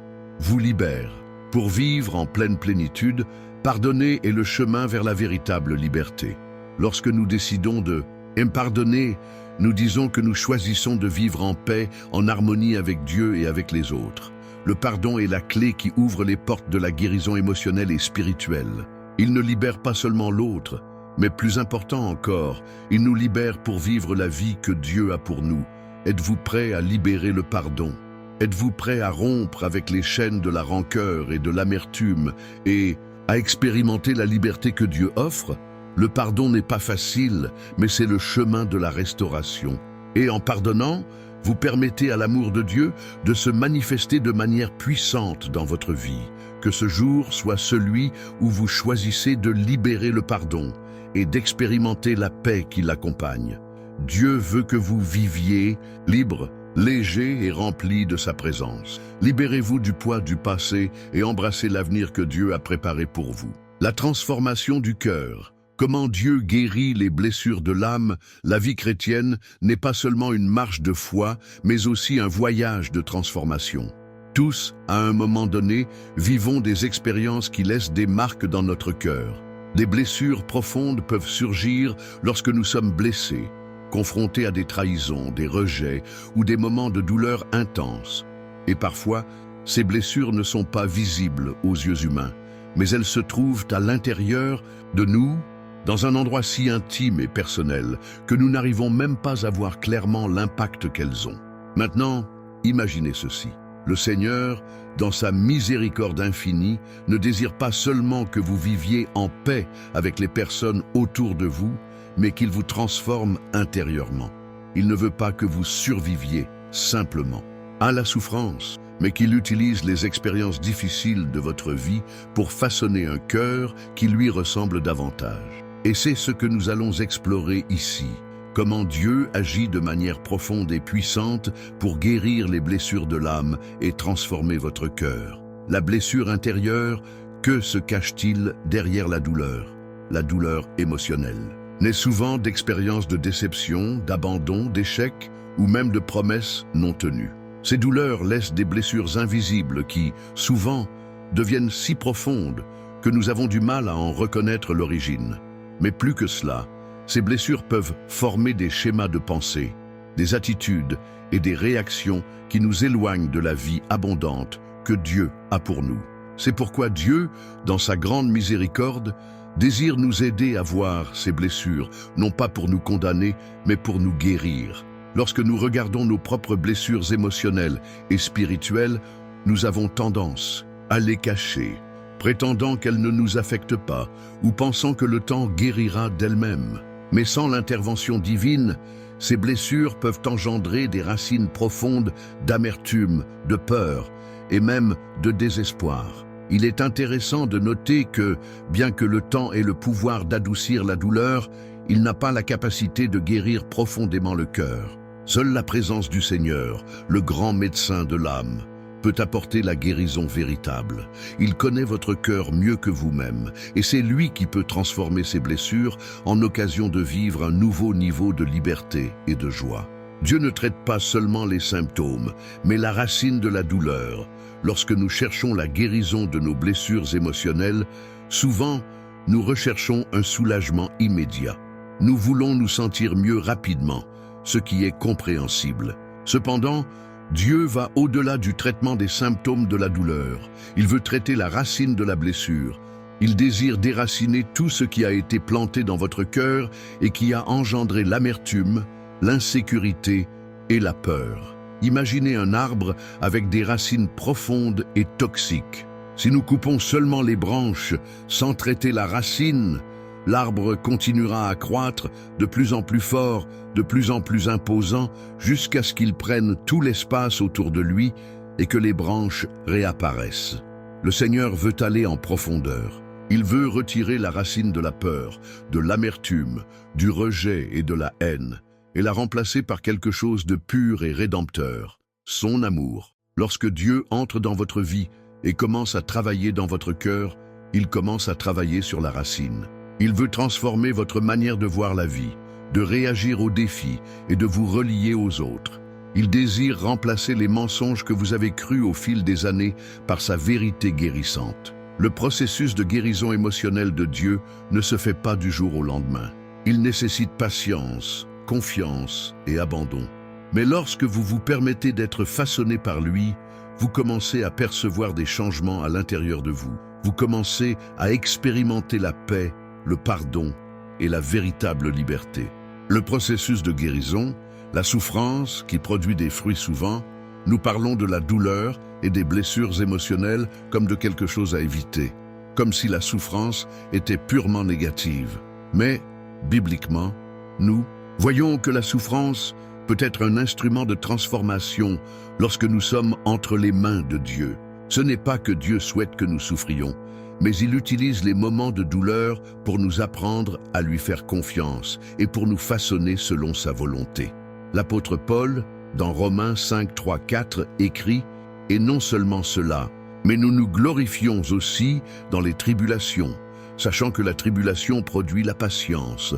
vous libère. Pour vivre en pleine plénitude, pardonner est le chemin vers la véritable liberté. Lorsque nous décidons de pardonner, nous disons que nous choisissons de vivre en paix, en harmonie avec Dieu et avec les autres. Le pardon est la clé qui ouvre les portes de la guérison émotionnelle et spirituelle. Il ne libère pas seulement l'autre, mais plus important encore, il nous libère pour vivre la vie que Dieu a pour nous. Êtes-vous prêt à libérer le pardon? Êtes-vous prêt à rompre avec les chaînes de la rancœur et de l'amertume et à expérimenter la liberté que Dieu offre? Le pardon n'est pas facile, mais c'est le chemin de la restauration. Et en pardonnant, vous permettez à l'amour de Dieu de se manifester de manière puissante dans votre vie. Que ce jour soit celui où vous choisissez de libérer le pardon et d'expérimenter la paix qui l'accompagne. Dieu veut que vous viviez libre, léger et rempli de sa présence. Libérez-vous du poids du passé et embrassez l'avenir que Dieu a préparé pour vous. La transformation du cœur. Comment Dieu guérit les blessures de l'âme, la vie chrétienne n'est pas seulement une marche de foi, mais aussi un voyage de transformation. Tous, à un moment donné, vivons des expériences qui laissent des marques dans notre cœur. Des blessures profondes peuvent surgir lorsque nous sommes blessés, confrontés à des trahisons, des rejets ou des moments de douleur intense. Et parfois, ces blessures ne sont pas visibles aux yeux humains, mais elles se trouvent à l'intérieur de nous, dans un endroit si intime et personnel que nous n'arrivons même pas à voir clairement l'impact qu'elles ont. Maintenant, imaginez ceci. Le Seigneur, dans sa miséricorde infinie, ne désire pas seulement que vous viviez en paix avec les personnes autour de vous, mais qu'il vous transforme intérieurement. Il ne veut pas que vous surviviez simplement à la souffrance, mais qu'il utilise les expériences difficiles de votre vie pour façonner un cœur qui lui ressemble davantage. Et c'est ce que nous allons explorer ici. Comment Dieu agit de manière profonde et puissante pour guérir les blessures de l'âme et transformer votre cœur. La blessure intérieure, que se cache-t-il derrière la douleur? La douleur émotionnelle naît souvent d'expériences de déception, d'abandon, d'échec ou même de promesses non tenues. Ces douleurs laissent des blessures invisibles qui, souvent, deviennent si profondes que nous avons du mal à en reconnaître l'origine. Mais plus que cela, ces blessures peuvent former des schémas de pensée, des attitudes et des réactions qui nous éloignent de la vie abondante que Dieu a pour nous. C'est pourquoi Dieu, dans sa grande miséricorde, désire nous aider à voir ces blessures, non pas pour nous condamner, mais pour nous guérir. Lorsque nous regardons nos propres blessures émotionnelles et spirituelles, nous avons tendance à les cacher, prétendant qu'elles ne nous affectent pas ou pensant que le temps guérira d'elles-mêmes. Mais sans l'intervention divine, ces blessures peuvent engendrer des racines profondes d'amertume, de peur et même de désespoir. Il est intéressant de noter que, bien que le temps ait le pouvoir d'adoucir la douleur, il n'a pas la capacité de guérir profondément le cœur. Seule la présence du Seigneur, le grand médecin de l'âme, peut apporter la guérison véritable. Il connaît votre cœur mieux que vous-même, et c'est lui qui peut transformer ces blessures en occasion de vivre un nouveau niveau de liberté et de joie. Dieu ne traite pas seulement les symptômes, mais la racine de la douleur. Lorsque nous cherchons la guérison de nos blessures émotionnelles, souvent, nous recherchons un soulagement immédiat. Nous voulons nous sentir mieux rapidement, ce qui est compréhensible. Cependant, Dieu va au-delà du traitement des symptômes de la douleur. Il veut traiter la racine de la blessure. Il désire déraciner tout ce qui a été planté dans votre cœur et qui a engendré l'amertume, l'insécurité et la peur. Imaginez un arbre avec des racines profondes et toxiques. Si nous coupons seulement les branches sans traiter la racine, l'arbre continuera à croître de plus en plus fort, de plus en plus imposant, jusqu'à ce qu'il prenne tout l'espace autour de lui et que les branches réapparaissent. Le Seigneur veut aller en profondeur. Il veut retirer la racine de la peur, de l'amertume, du rejet et de la haine, et la remplacer par quelque chose de pur et rédempteur, son amour. Lorsque Dieu entre dans votre vie et commence à travailler dans votre cœur, il commence à travailler sur la racine. Il veut transformer votre manière de voir la vie, de réagir aux défis et de vous relier aux autres. Il désire remplacer les mensonges que vous avez crus au fil des années par sa vérité guérissante. Le processus de guérison émotionnelle de Dieu ne se fait pas du jour au lendemain. Il nécessite patience, confiance et abandon. Mais lorsque vous vous permettez d'être façonné par lui, vous commencez à percevoir des changements à l'intérieur de vous. Vous commencez à expérimenter la paix, le pardon et la véritable liberté. Le processus de guérison, la souffrance qui produit des fruits souvent, nous parlons de la douleur et des blessures émotionnelles comme de quelque chose à éviter, comme si la souffrance était purement négative. Mais, bibliquement, nous voyons que la souffrance peut être un instrument de transformation lorsque nous sommes entre les mains de Dieu. Ce n'est pas que Dieu souhaite que nous souffrions, mais il utilise les moments de douleur pour nous apprendre à lui faire confiance et pour nous façonner selon sa volonté. L'apôtre Paul, dans Romains 5, 3, 4, écrit « Et non seulement cela, mais nous nous glorifions aussi dans les tribulations, sachant que la tribulation produit la patience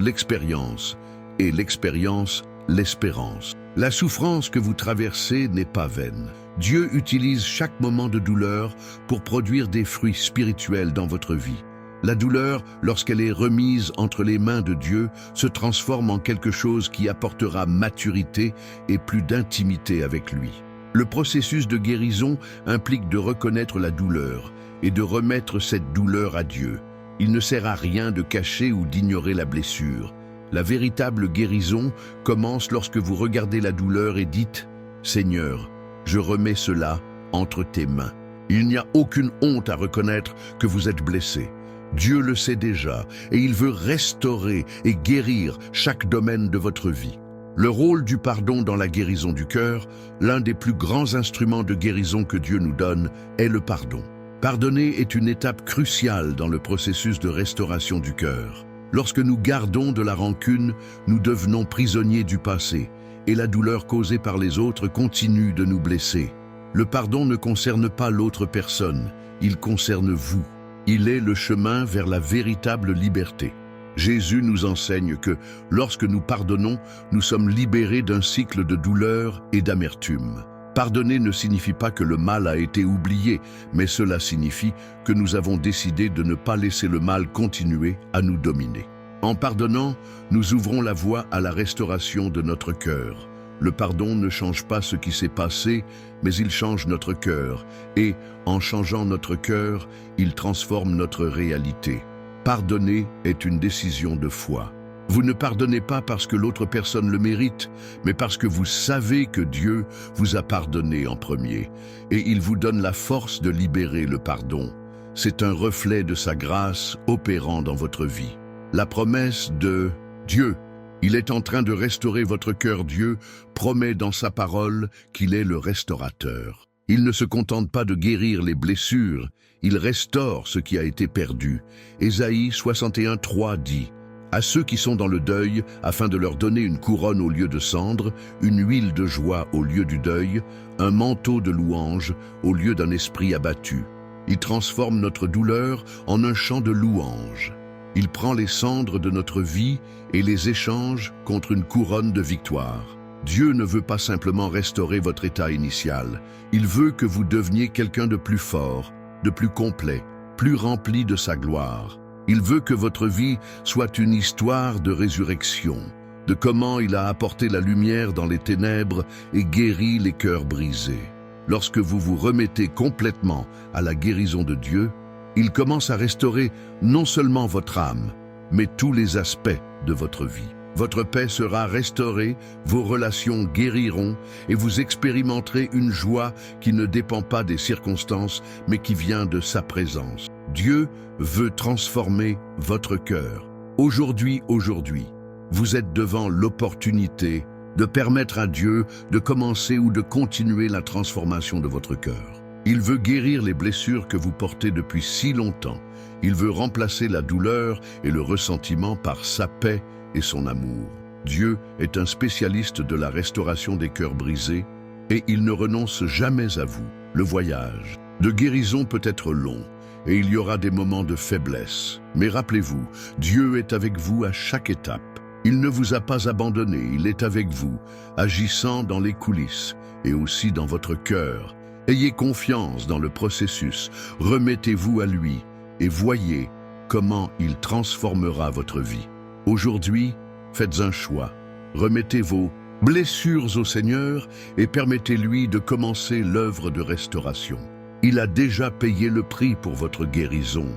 l'expérience, et l'expérience l'espérance. » La souffrance que vous traversez n'est pas vaine. Dieu utilise chaque moment de douleur pour produire des fruits spirituels dans votre vie. La douleur, lorsqu'elle est remise entre les mains de Dieu, se transforme en quelque chose qui apportera maturité et plus d'intimité avec lui. Le processus de guérison implique de reconnaître la douleur et de remettre cette douleur à Dieu. Il ne sert à rien de cacher ou d'ignorer la blessure. La véritable guérison commence lorsque vous regardez la douleur et dites « Seigneur, je remets cela entre tes mains. Il n'y a aucune honte à reconnaître que vous êtes blessé. Dieu le sait déjà et il veut restaurer et guérir chaque domaine de votre vie. Le rôle du pardon dans la guérison du cœur, l'un des plus grands instruments de guérison que Dieu nous donne, est le pardon. Pardonner est une étape cruciale dans le processus de restauration du cœur. Lorsque nous gardons de la rancune, nous devenons prisonniers du passé et la douleur causée par les autres continue de nous blesser. Le pardon ne concerne pas l'autre personne, il concerne vous. Il est le chemin vers la véritable liberté. Jésus nous enseigne que, lorsque nous pardonnons, nous sommes libérés d'un cycle de douleur et d'amertume. Pardonner ne signifie pas que le mal a été oublié, mais cela signifie que nous avons décidé de ne pas laisser le mal continuer à nous dominer. En pardonnant, nous ouvrons la voie à la restauration de notre cœur. Le pardon ne change pas ce qui s'est passé, mais il change notre cœur, et, en changeant notre cœur, il transforme notre réalité. Pardonner est une décision de foi. Vous ne pardonnez pas parce que l'autre personne le mérite, mais parce que vous savez que Dieu vous a pardonné en premier, et il vous donne la force de libérer le pardon. C'est un reflet de sa grâce opérant dans votre vie. La promesse de Dieu, il est en train de restaurer votre cœur. Dieu promet dans sa parole qu'il est le restaurateur. Il ne se contente pas de guérir les blessures, il restaure ce qui a été perdu. Ésaïe 61:3 dit « À ceux qui sont dans le deuil, afin de leur donner une couronne au lieu de cendre, une huile de joie au lieu du deuil, un manteau de louange au lieu d'un esprit abattu. Il transforme notre douleur en un chant de louange. Il prend les cendres de notre vie et les échange contre une couronne de victoire. Dieu ne veut pas simplement restaurer votre état initial. Il veut que vous deveniez quelqu'un de plus fort, de plus complet, plus rempli de sa gloire. Il veut que votre vie soit une histoire de résurrection, de comment il a apporté la lumière dans les ténèbres et guéri les cœurs brisés. Lorsque vous vous remettez complètement à la guérison de Dieu, il commence à restaurer non seulement votre âme, mais tous les aspects de votre vie. Votre paix sera restaurée, vos relations guériront et vous expérimenterez une joie qui ne dépend pas des circonstances, mais qui vient de sa présence. Dieu veut transformer votre cœur. Aujourd'hui, vous êtes devant l'opportunité de permettre à Dieu de commencer ou de continuer la transformation de votre cœur. Il veut guérir les blessures que vous portez depuis si longtemps. Il veut remplacer la douleur et le ressentiment par sa paix et son amour. Dieu est un spécialiste de la restauration des cœurs brisés et il ne renonce jamais à vous. Le voyage de guérison peut être long et il y aura des moments de faiblesse. Mais rappelez-vous, Dieu est avec vous à chaque étape. Il ne vous a pas abandonné, il est avec vous, agissant dans les coulisses et aussi dans votre cœur. Ayez confiance dans le processus, remettez-vous à lui et voyez comment il transformera votre vie. Aujourd'hui, faites un choix. Remettez vos blessures au Seigneur et permettez-lui de commencer l'œuvre de restauration. Il a déjà payé le prix pour votre guérison.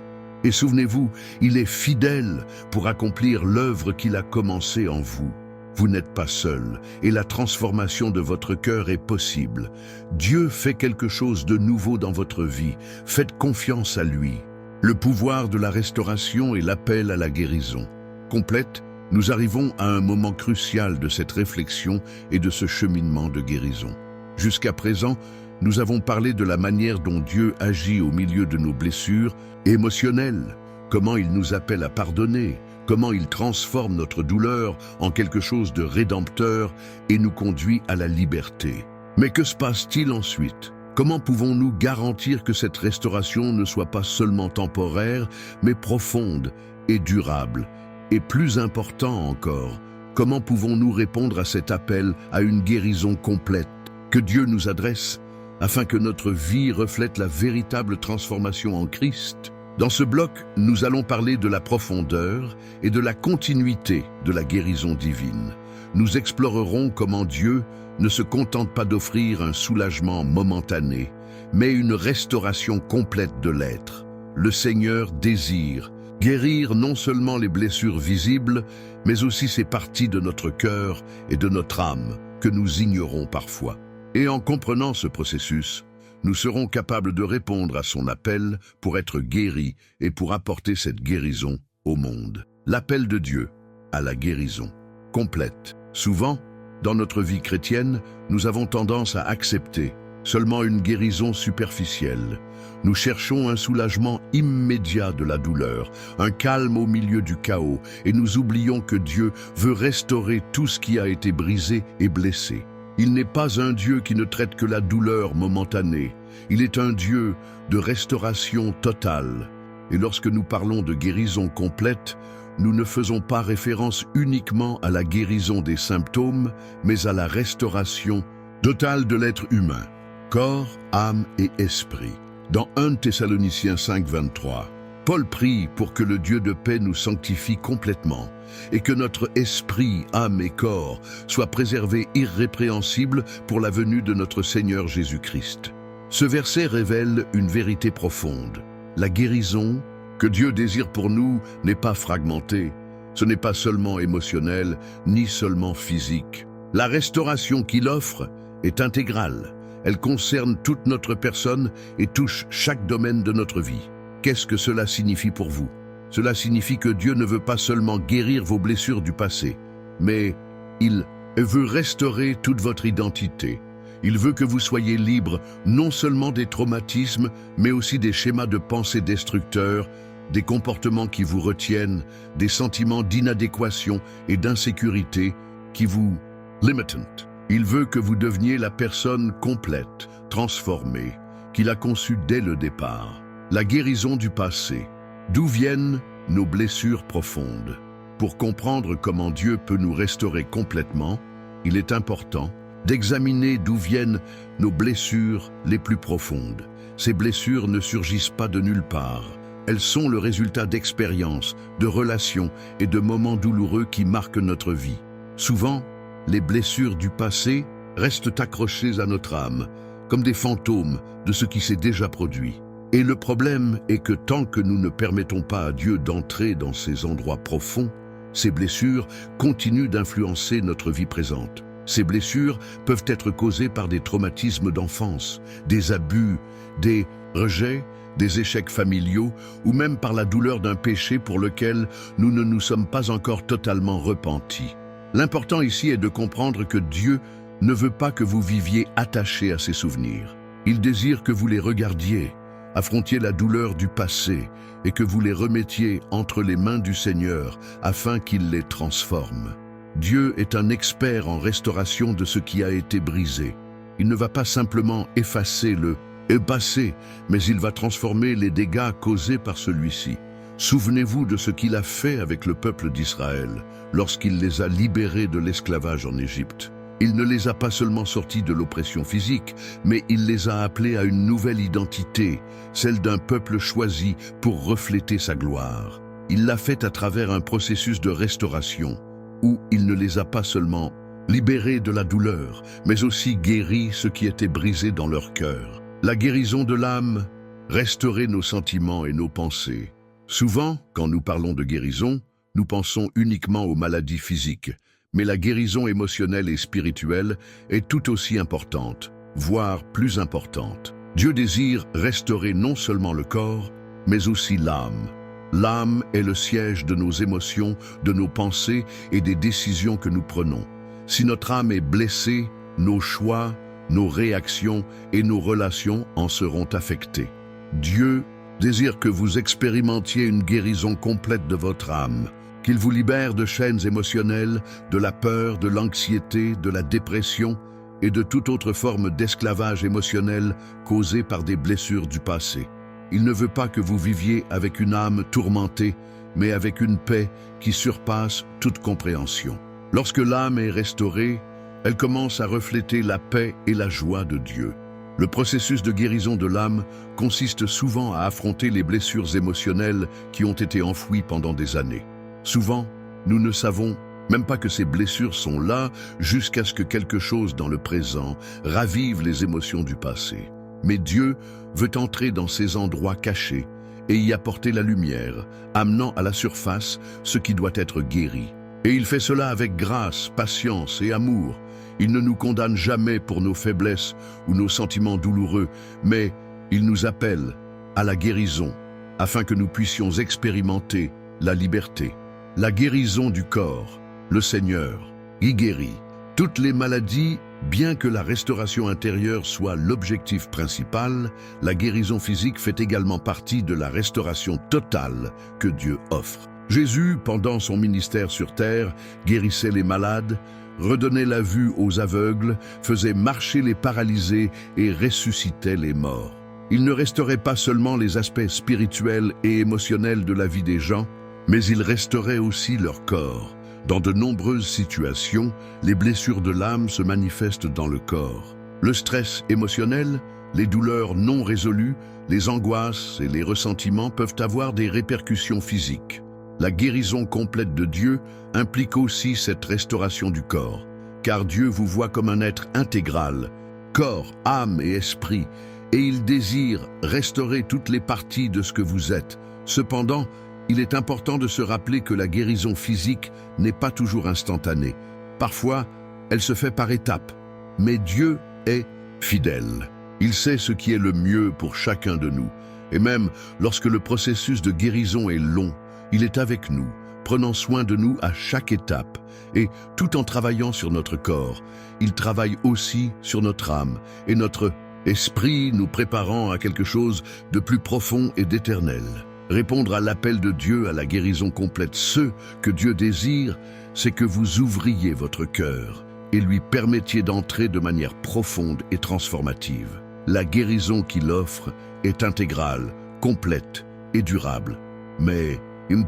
Et souvenez-vous, il est fidèle pour accomplir l'œuvre qu'il a commencée en vous. Vous n'êtes pas seul et la transformation de votre cœur est possible. Dieu fait quelque chose de nouveau dans votre vie. Faites confiance à lui. Le pouvoir de la restauration et l'appel à la guérison. Complète, nous arrivons à un moment crucial de cette réflexion et de ce cheminement de guérison. Jusqu'à présent, nous avons parlé de la manière dont Dieu agit au milieu de nos blessures émotionnelles, comment il nous appelle à pardonner, comment il transforme notre douleur en quelque chose de rédempteur et nous conduit à la liberté. Mais que se passe-t-il ensuite? Comment pouvons-nous garantir que cette restauration ne soit pas seulement temporaire, mais profonde et durable? Et plus important encore, comment pouvons-nous répondre à cet appel à une guérison complète que Dieu nous adresse, afin que notre vie reflète la véritable transformation en Christ? Dans ce bloc, nous allons parler de la profondeur et de la continuité de la guérison divine. Nous explorerons comment Dieu ne se contente pas d'offrir un soulagement momentané, mais une restauration complète de l'être. Le Seigneur désire guérir non seulement les blessures visibles, mais aussi ces parties de notre cœur et de notre âme que nous ignorons parfois. Et en comprenant ce processus, nous serons capables de répondre à son appel pour être guéris et pour apporter cette guérison au monde. L'appel de Dieu à la guérison complète. Souvent, dans notre vie chrétienne, nous avons tendance à accepter seulement une guérison superficielle. Nous cherchons un soulagement immédiat de la douleur, un calme au milieu du chaos, et nous oublions que Dieu veut restaurer tout ce qui a été brisé et blessé. Il n'est pas un Dieu qui ne traite que la douleur momentanée. Il est un Dieu de restauration totale. Et lorsque nous parlons de guérison complète, nous ne faisons pas référence uniquement à la guérison des symptômes, mais à la restauration totale de l'être humain, corps, âme et esprit. Dans 1 Thessaloniciens 5, 23, Paul prie pour que le Dieu de paix nous sanctifie complètement et que notre esprit, âme et corps soient préservés irrépréhensibles pour la venue de notre Seigneur Jésus-Christ. Ce verset révèle une vérité profonde. La guérison que Dieu désire pour nous n'est pas fragmentée. Ce n'est pas seulement émotionnel, ni seulement physique. La restauration qu'il offre est intégrale. Elle concerne toute notre personne et touche chaque domaine de notre vie. Qu'est-ce que cela signifie pour vous? Cela signifie que Dieu ne veut pas seulement guérir vos blessures du passé, mais il veut restaurer toute votre identité. Il veut que vous soyez libre non seulement des traumatismes, mais aussi des schémas de pensée destructeurs, des comportements qui vous retiennent, des sentiments d'inadéquation et d'insécurité qui vous limitent. Il veut que vous deveniez la personne complète, transformée, qu'il a conçue dès le départ. La guérison du passé. D'où viennent nos blessures profondes? Pour comprendre comment Dieu peut nous restaurer complètement, il est important d'examiner d'où viennent nos blessures les plus profondes. Ces blessures ne surgissent pas de nulle part. Elles sont le résultat d'expériences, de relations et de moments douloureux qui marquent notre vie. Souvent, les blessures du passé restent accrochées à notre âme, comme des fantômes de ce qui s'est déjà produit. Et le problème est que tant que nous ne permettons pas à Dieu d'entrer dans ces endroits profonds, ces blessures continuent d'influencer notre vie présente. Ces blessures peuvent être causées par des traumatismes d'enfance, des abus, des rejets, des échecs familiaux ou même par la douleur d'un péché pour lequel nous ne nous sommes pas encore totalement repentis. L'important ici est de comprendre que Dieu ne veut pas que vous viviez attachés à ces souvenirs. Il désire que vous les regardiez, affrontiez la douleur du passé et que vous les remettiez entre les mains du Seigneur afin qu'il les transforme. Dieu est un expert en restauration de ce qui a été brisé. Il ne va pas simplement effacer le passé, mais il va transformer les dégâts causés par celui-ci. Souvenez-vous de ce qu'il a fait avec le peuple d'Israël lorsqu'il les a libérés de l'esclavage en Égypte. Il ne les a pas seulement sortis de l'oppression physique, mais il les a appelés à une nouvelle identité, celle d'un peuple choisi pour refléter sa gloire. Il l'a fait à travers un processus de restauration, où il ne les a pas seulement libérés de la douleur, mais aussi guéri ce qui était brisé dans leur cœur. La guérison de l'âme, restaurer nos sentiments et nos pensées. Souvent, quand nous parlons de guérison, nous pensons uniquement aux maladies physiques, mais la guérison émotionnelle et spirituelle est tout aussi importante, voire plus importante. Dieu désire restaurer non seulement le corps, mais aussi l'âme. L'âme est le siège de nos émotions, de nos pensées et des décisions que nous prenons. Si notre âme est blessée, nos choix, nos réactions et nos relations en seront affectés. Dieu désire que vous expérimentiez une guérison complète de votre âme, qu'il vous libère de chaînes émotionnelles, de la peur, de l'anxiété, de la dépression et de toute autre forme d'esclavage émotionnel causé par des blessures du passé. Il ne veut pas que vous viviez avec une âme tourmentée, mais avec une paix qui surpasse toute compréhension. Lorsque l'âme est restaurée, elle commence à refléter la paix et la joie de Dieu. Le processus de guérison de l'âme consiste souvent à affronter les blessures émotionnelles qui ont été enfouies pendant des années. Souvent, nous ne savons même pas que ces blessures sont là jusqu'à ce que quelque chose dans le présent ravive les émotions du passé. Mais Dieu veut entrer dans ces endroits cachés et y apporter la lumière, amenant à la surface ce qui doit être guéri. Et il fait cela avec grâce, patience et amour. Il ne nous condamne jamais pour nos faiblesses ou nos sentiments douloureux, mais il nous appelle à la guérison, afin que nous puissions expérimenter la liberté. La guérison du corps, le Seigneur y guérit. Toutes les maladies, bien que la restauration intérieure soit l'objectif principal, la guérison physique fait également partie de la restauration totale que Dieu offre. Jésus, pendant son ministère sur terre, guérissait les malades, redonnait la vue aux aveugles, faisait marcher les paralysés et ressuscitait les morts. Il ne restaurait pas seulement les aspects spirituels et émotionnels de la vie des gens, mais il restaurait aussi leur corps. Dans de nombreuses situations, les blessures de l'âme se manifestent dans le corps. Le stress émotionnel, les douleurs non résolues, les angoisses et les ressentiments peuvent avoir des répercussions physiques. La guérison complète de Dieu implique aussi cette restauration du corps, car Dieu vous voit comme un être intégral, corps, âme et esprit, et il désire restaurer toutes les parties de ce que vous êtes. Cependant, il est important de se rappeler que la guérison physique n'est pas toujours instantanée. Parfois, elle se fait par étapes. Mais Dieu est fidèle. Il sait ce qui est le mieux pour chacun de nous. Et même lorsque le processus de guérison est long, il est avec nous, prenant soin de nous à chaque étape. Et tout en travaillant sur notre corps, il travaille aussi sur notre âme et notre esprit, nous préparant à quelque chose de plus profond et d'éternel. Répondre à l'appel de Dieu à la guérison complète, ce que Dieu désire, c'est que vous ouvriez votre cœur et lui permettiez d'entrer de manière profonde et transformative. La guérison qu'il offre est intégrale, complète et durable. Mais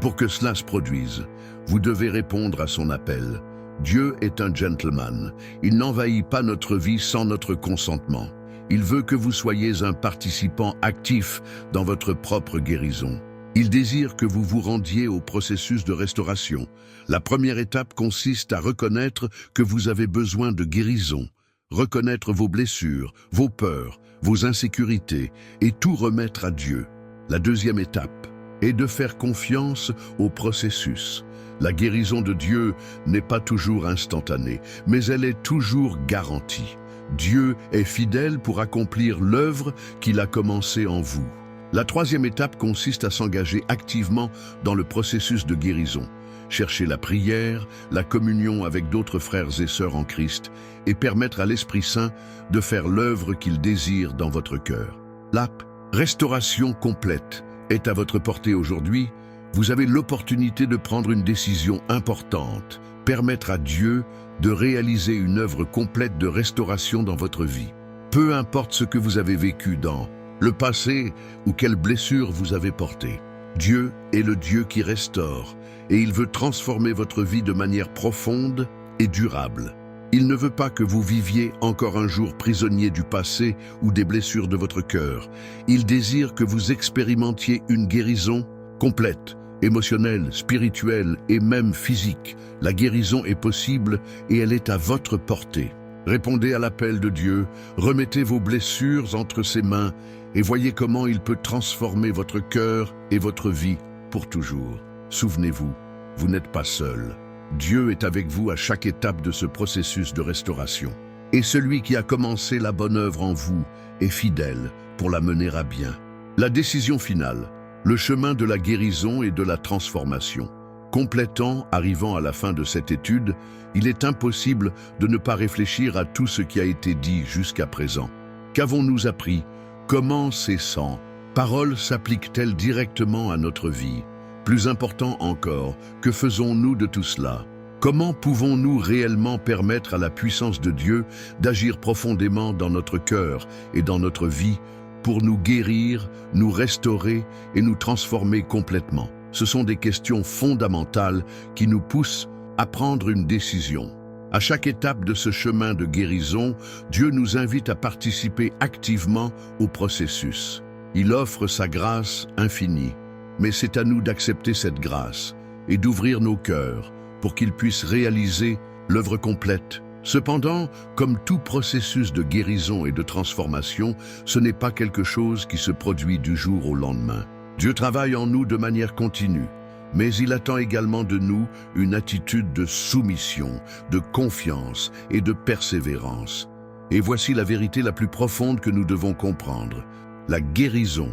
pour que cela se produise, vous devez répondre à son appel. Dieu est un gentleman. Il n'envahit pas notre vie sans notre consentement. Il veut que vous soyez un participant actif dans votre propre guérison. Il désire que vous vous rendiez au processus de restauration. La première étape consiste à reconnaître que vous avez besoin de guérison, reconnaître vos blessures, vos peurs, vos insécurités et tout remettre à Dieu. La deuxième étape est de faire confiance au processus. La guérison de Dieu n'est pas toujours instantanée, mais elle est toujours garantie. Dieu est fidèle pour accomplir l'œuvre qu'il a commencée en vous. La troisième étape consiste à s'engager activement dans le processus de guérison. Chercher la prière, la communion avec d'autres frères et sœurs en Christ et permettre à l'Esprit Saint de faire l'œuvre qu'il désire dans votre cœur. La restauration complète est à votre portée aujourd'hui. Vous avez l'opportunité de prendre une décision importante, permettre à Dieu de réaliser une œuvre complète de restauration dans votre vie. Peu importe ce que vous avez vécu dans le passé ou quelle blessure vous avez portée, Dieu est le Dieu qui restaure et il veut transformer votre vie de manière profonde et durable. Il ne veut pas que vous viviez encore un jour prisonnier du passé ou des blessures de votre cœur. Il désire que vous expérimentiez une guérison complète, émotionnelle, spirituelle et même physique. La guérison est possible et elle est à votre portée. Répondez à l'appel de Dieu, remettez vos blessures entre ses mains et voyez comment il peut transformer votre cœur et votre vie pour toujours. Souvenez-vous, vous n'êtes pas seul. Dieu est avec vous à chaque étape de ce processus de restauration. Et celui qui a commencé la bonne œuvre en vous est fidèle pour la mener à bien. La décision finale, le chemin de la guérison et de la transformation. Complétant, arrivant à la fin de cette étude, il est impossible de ne pas réfléchir à tout ce qui a été dit jusqu'à présent. Qu'avons-nous appris? Comment ces 100 paroles s'appliquent-elles directement à notre vie? Plus important encore, que faisons-nous de tout cela? Comment pouvons-nous réellement permettre à la puissance de Dieu d'agir profondément dans notre cœur et dans notre vie pour nous guérir, nous restaurer et nous transformer complètement? Ce sont des questions fondamentales qui nous poussent à prendre une décision. À chaque étape de ce chemin de guérison, Dieu nous invite à participer activement au processus. Il offre sa grâce infinie, mais c'est à nous d'accepter cette grâce et d'ouvrir nos cœurs pour qu'il puisse réaliser l'œuvre complète. Cependant, comme tout processus de guérison et de transformation, ce n'est pas quelque chose qui se produit du jour au lendemain. Dieu travaille en nous de manière continue, Mais il attend également de nous une attitude de soumission, de confiance et de persévérance. Et voici la vérité la plus profonde que nous devons comprendre. La guérison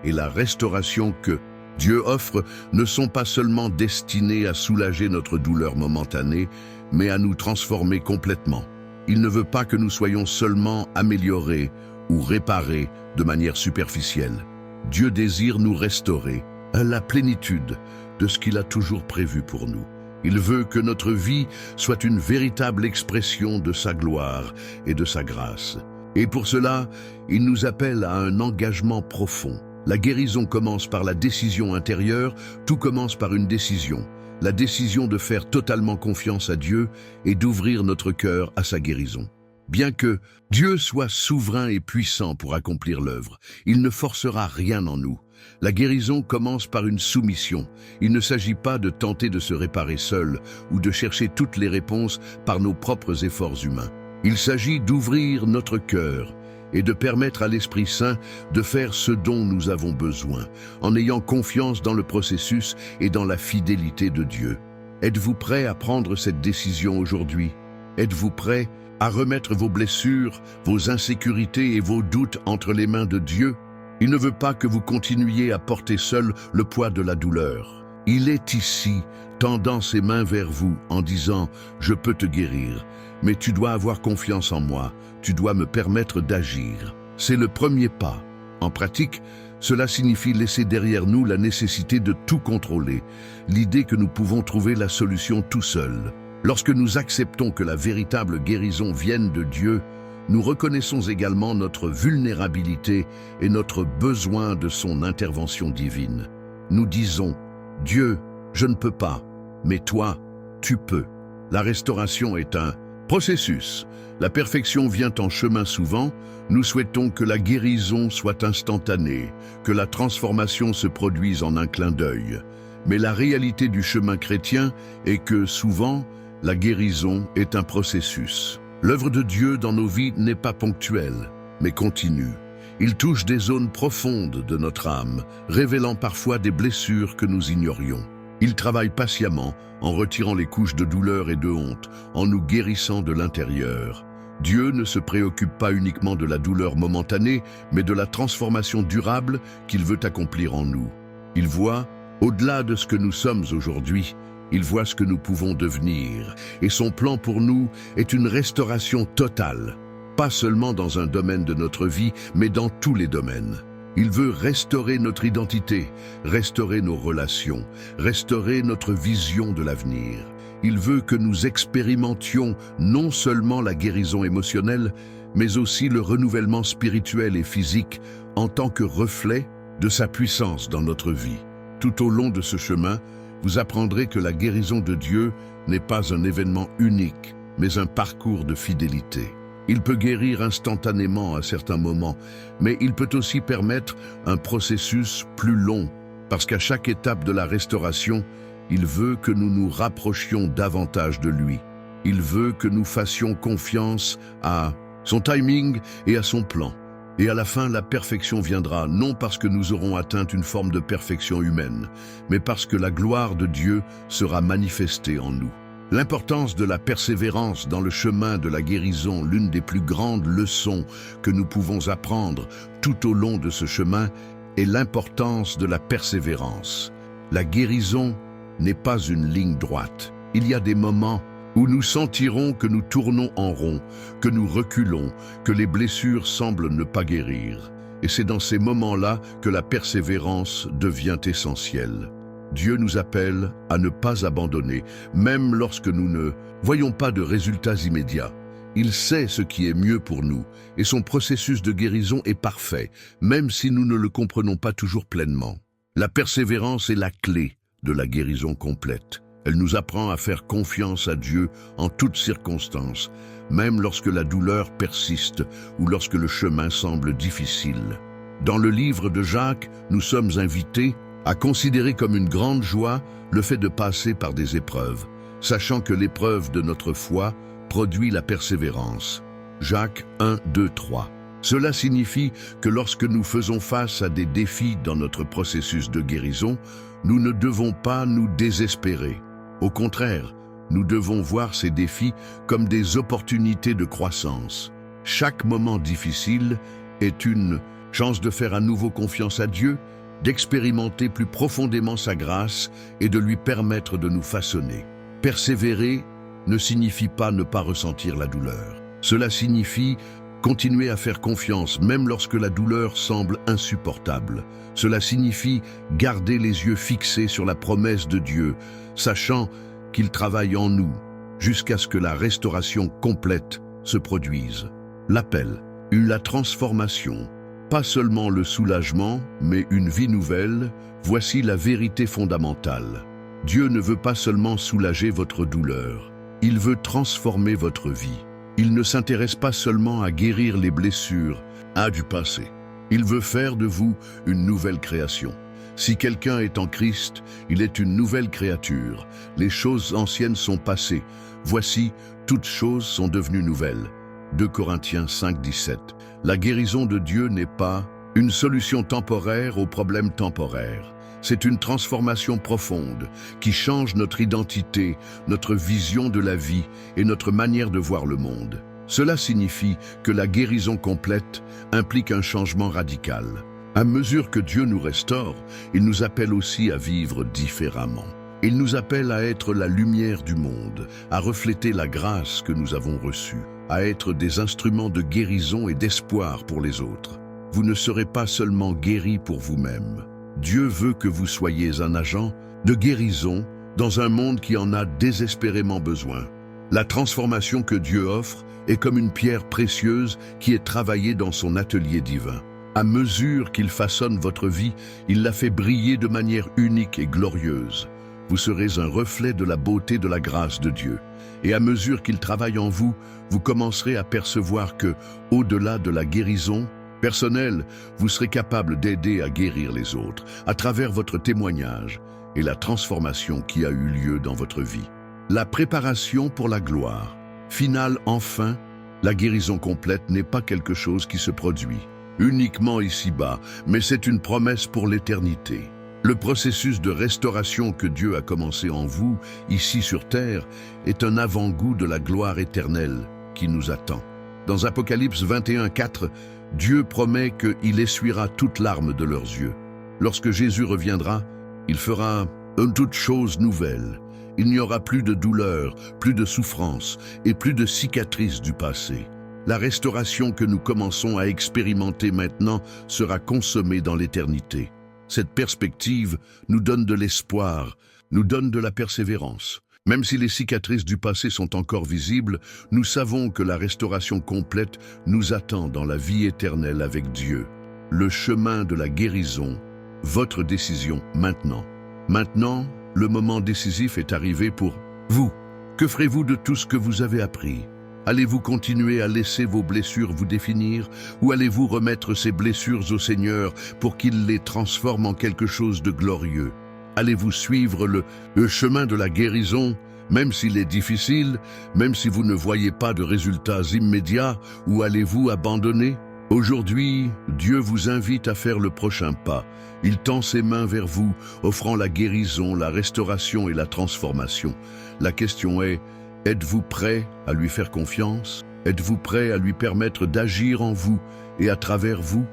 et la restauration que Dieu offre ne sont pas seulement destinées à soulager notre douleur momentanée, mais à nous transformer complètement. Il ne veut pas que nous soyons seulement améliorés ou réparés de manière superficielle. Dieu désire nous restaurer à la plénitude de ce qu'il a toujours prévu pour nous. Il veut que notre vie soit une véritable expression de sa gloire et de sa grâce. Et pour cela, il nous appelle à un engagement profond. La guérison commence par la décision intérieure, tout commence par une décision. La décision de faire totalement confiance à Dieu et d'ouvrir notre cœur à sa guérison. Bien que Dieu soit souverain et puissant pour accomplir l'œuvre, il ne forcera rien en nous. La guérison commence par une soumission. Il ne s'agit pas de tenter de se réparer seul ou de chercher toutes les réponses par nos propres efforts humains. Il s'agit d'ouvrir notre cœur et de permettre à l'Esprit Saint de faire ce dont nous avons besoin, en ayant confiance dans le processus et dans la fidélité de Dieu. Êtes-vous prêt à prendre cette décision aujourd'hui? Êtes-vous prêt à remettre vos blessures, vos insécurités et vos doutes entre les mains de Dieu? Il ne veut pas que vous continuiez à porter seul le poids de la douleur. Il est ici, tendant ses mains vers vous en disant « Je peux te guérir, mais tu dois avoir confiance en moi, tu dois me permettre d'agir. » C'est le premier pas. En pratique, cela signifie laisser derrière nous la nécessité de tout contrôler, l'idée que nous pouvons trouver la solution tout seuls. Lorsque nous acceptons que la véritable guérison vienne de Dieu, nous reconnaissons également notre vulnérabilité et notre besoin de son intervention divine. Nous disons « Dieu, je ne peux pas, mais toi, tu peux ». La restauration est un processus. La perfection vient en chemin souvent. Nous souhaitons que la guérison soit instantanée, que la transformation se produise en un clin d'œil. Mais la réalité du chemin chrétien est que souvent, la guérison est un processus. L'œuvre de Dieu dans nos vies n'est pas ponctuelle, mais continue. Il touche des zones profondes de notre âme, révélant parfois des blessures que nous ignorions. Il travaille patiemment, en retirant les couches de douleur et de honte, en nous guérissant de l'intérieur. Dieu ne se préoccupe pas uniquement de la douleur momentanée, mais de la transformation durable qu'il veut accomplir en nous. Il voit, au-delà de ce que nous sommes aujourd'hui, il voit ce que nous pouvons devenir, et son plan pour nous est une restauration totale, pas seulement dans un domaine de notre vie, mais dans tous les domaines. Il veut restaurer notre identité, restaurer nos relations, restaurer notre vision de l'avenir. Il veut que nous expérimentions non seulement la guérison émotionnelle, mais aussi le renouvellement spirituel et physique en tant que reflet de sa puissance dans notre vie. Tout au long de ce chemin, vous apprendrez que la guérison de Dieu n'est pas un événement unique, mais un parcours de fidélité. Il peut guérir instantanément à certains moments, mais il peut aussi permettre un processus plus long, parce qu'à chaque étape de la restauration, il veut que nous nous rapprochions davantage de lui. Il veut que nous fassions confiance à son timing et à son plan. Et à la fin, la perfection viendra, non parce que nous aurons atteint une forme de perfection humaine, mais parce que la gloire de Dieu sera manifestée en nous. L'importance de la persévérance dans le chemin de la guérison, l'une des plus grandes leçons que nous pouvons apprendre tout au long de ce chemin, est l'importance de la persévérance. La guérison n'est pas une ligne droite. Il y a des moments où nous sentirons que nous tournons en rond, que nous reculons, que les blessures semblent ne pas guérir. Et c'est dans ces moments-là que la persévérance devient essentielle. Dieu nous appelle à ne pas abandonner, même lorsque nous ne voyons pas de résultats immédiats. Il sait ce qui est mieux pour nous, et son processus de guérison est parfait, même si nous ne le comprenons pas toujours pleinement. La persévérance est la clé de la guérison complète. Elle nous apprend à faire confiance à Dieu en toutes circonstances, même lorsque la douleur persiste ou lorsque le chemin semble difficile. Dans le livre de Jacques, nous sommes invités à considérer comme une grande joie le fait de passer par des épreuves, sachant que l'épreuve de notre foi produit la persévérance. Jacques 1, 2, 3. Cela signifie que lorsque nous faisons face à des défis dans notre processus de guérison, nous ne devons pas nous désespérer. Au contraire, nous devons voir ces défis comme des opportunités de croissance. Chaque moment difficile est une chance de faire à nouveau confiance à Dieu, d'expérimenter plus profondément sa grâce et de lui permettre de nous façonner. Persévérer ne signifie pas ne pas ressentir la douleur. Cela signifie continuer à faire confiance même lorsque la douleur semble insupportable. Cela signifie garder les yeux fixés sur la promesse de Dieu, sachant qu'il travaille en nous jusqu'à ce que la restauration complète se produise. L'appel, la transformation, pas seulement le soulagement, mais une vie nouvelle, voici la vérité fondamentale. Dieu ne veut pas seulement soulager votre douleur, il veut transformer votre vie. Il ne s'intéresse pas seulement à guérir les blessures du passé. Il veut faire de vous une nouvelle création. Si quelqu'un est en Christ, il est une nouvelle créature. Les choses anciennes sont passées. Voici, toutes choses sont devenues nouvelles. 2 Corinthiens 5, 17. La guérison de Dieu n'est pas une solution temporaire aux problèmes temporaires. C'est une transformation profonde qui change notre identité, notre vision de la vie et notre manière de voir le monde. Cela signifie que la guérison complète implique un changement radical. À mesure que Dieu nous restaure, il nous appelle aussi à vivre différemment. Il nous appelle à être la lumière du monde, à refléter la grâce que nous avons reçue, à être des instruments de guérison et d'espoir pour les autres. Vous ne serez pas seulement guéris pour vous-même. Dieu veut que vous soyez un agent de guérison dans un monde qui en a désespérément besoin. La transformation que Dieu offre est comme une pierre précieuse qui est travaillée dans son atelier divin. À mesure qu'il façonne votre vie, il la fait briller de manière unique et glorieuse. Vous serez un reflet de la beauté de la grâce de Dieu. Et à mesure qu'il travaille en vous, vous commencerez à percevoir que, au-delà de la guérison personnelle, vous serez capable d'aider à guérir les autres à travers votre témoignage et la transformation qui a eu lieu dans votre vie. La préparation pour la gloire. Finale enfin, la guérison complète n'est pas quelque chose qui se produit uniquement ici-bas, mais c'est une promesse pour l'éternité. Le processus de restauration que Dieu a commencé en vous, ici sur terre, est un avant-goût de la gloire éternelle qui nous attend. Dans Apocalypse 21, 4, Dieu promet qu'il essuiera toute larme de leurs yeux. Lorsque Jésus reviendra, il fera toute chose nouvelle. Il n'y aura plus de douleur, plus de souffrance et plus de cicatrices du passé. La restauration que nous commençons à expérimenter maintenant sera consommée dans l'éternité. Cette perspective nous donne de l'espoir, nous donne de la persévérance. Même si les cicatrices du passé sont encore visibles, nous savons que la restauration complète nous attend dans la vie éternelle avec Dieu. Le chemin de la guérison, votre décision maintenant. Maintenant, le moment décisif est arrivé pour vous. Que ferez-vous de tout ce que vous avez appris ? Allez-vous continuer à laisser vos blessures vous définir ou allez-vous remettre ces blessures au Seigneur pour qu'il les transforme en quelque chose de glorieux? Allez-vous suivre le chemin de la guérison, même s'il est difficile, même si vous ne voyez pas de résultats immédiats, ou allez-vous abandonner? Aujourd'hui, Dieu vous invite à faire le prochain pas. Il tend ses mains vers vous, offrant la guérison, la restauration et la transformation. La question est, êtes-vous prêt à lui faire confiance? Êtes-vous prêt à lui permettre d'agir en vous et à travers vous?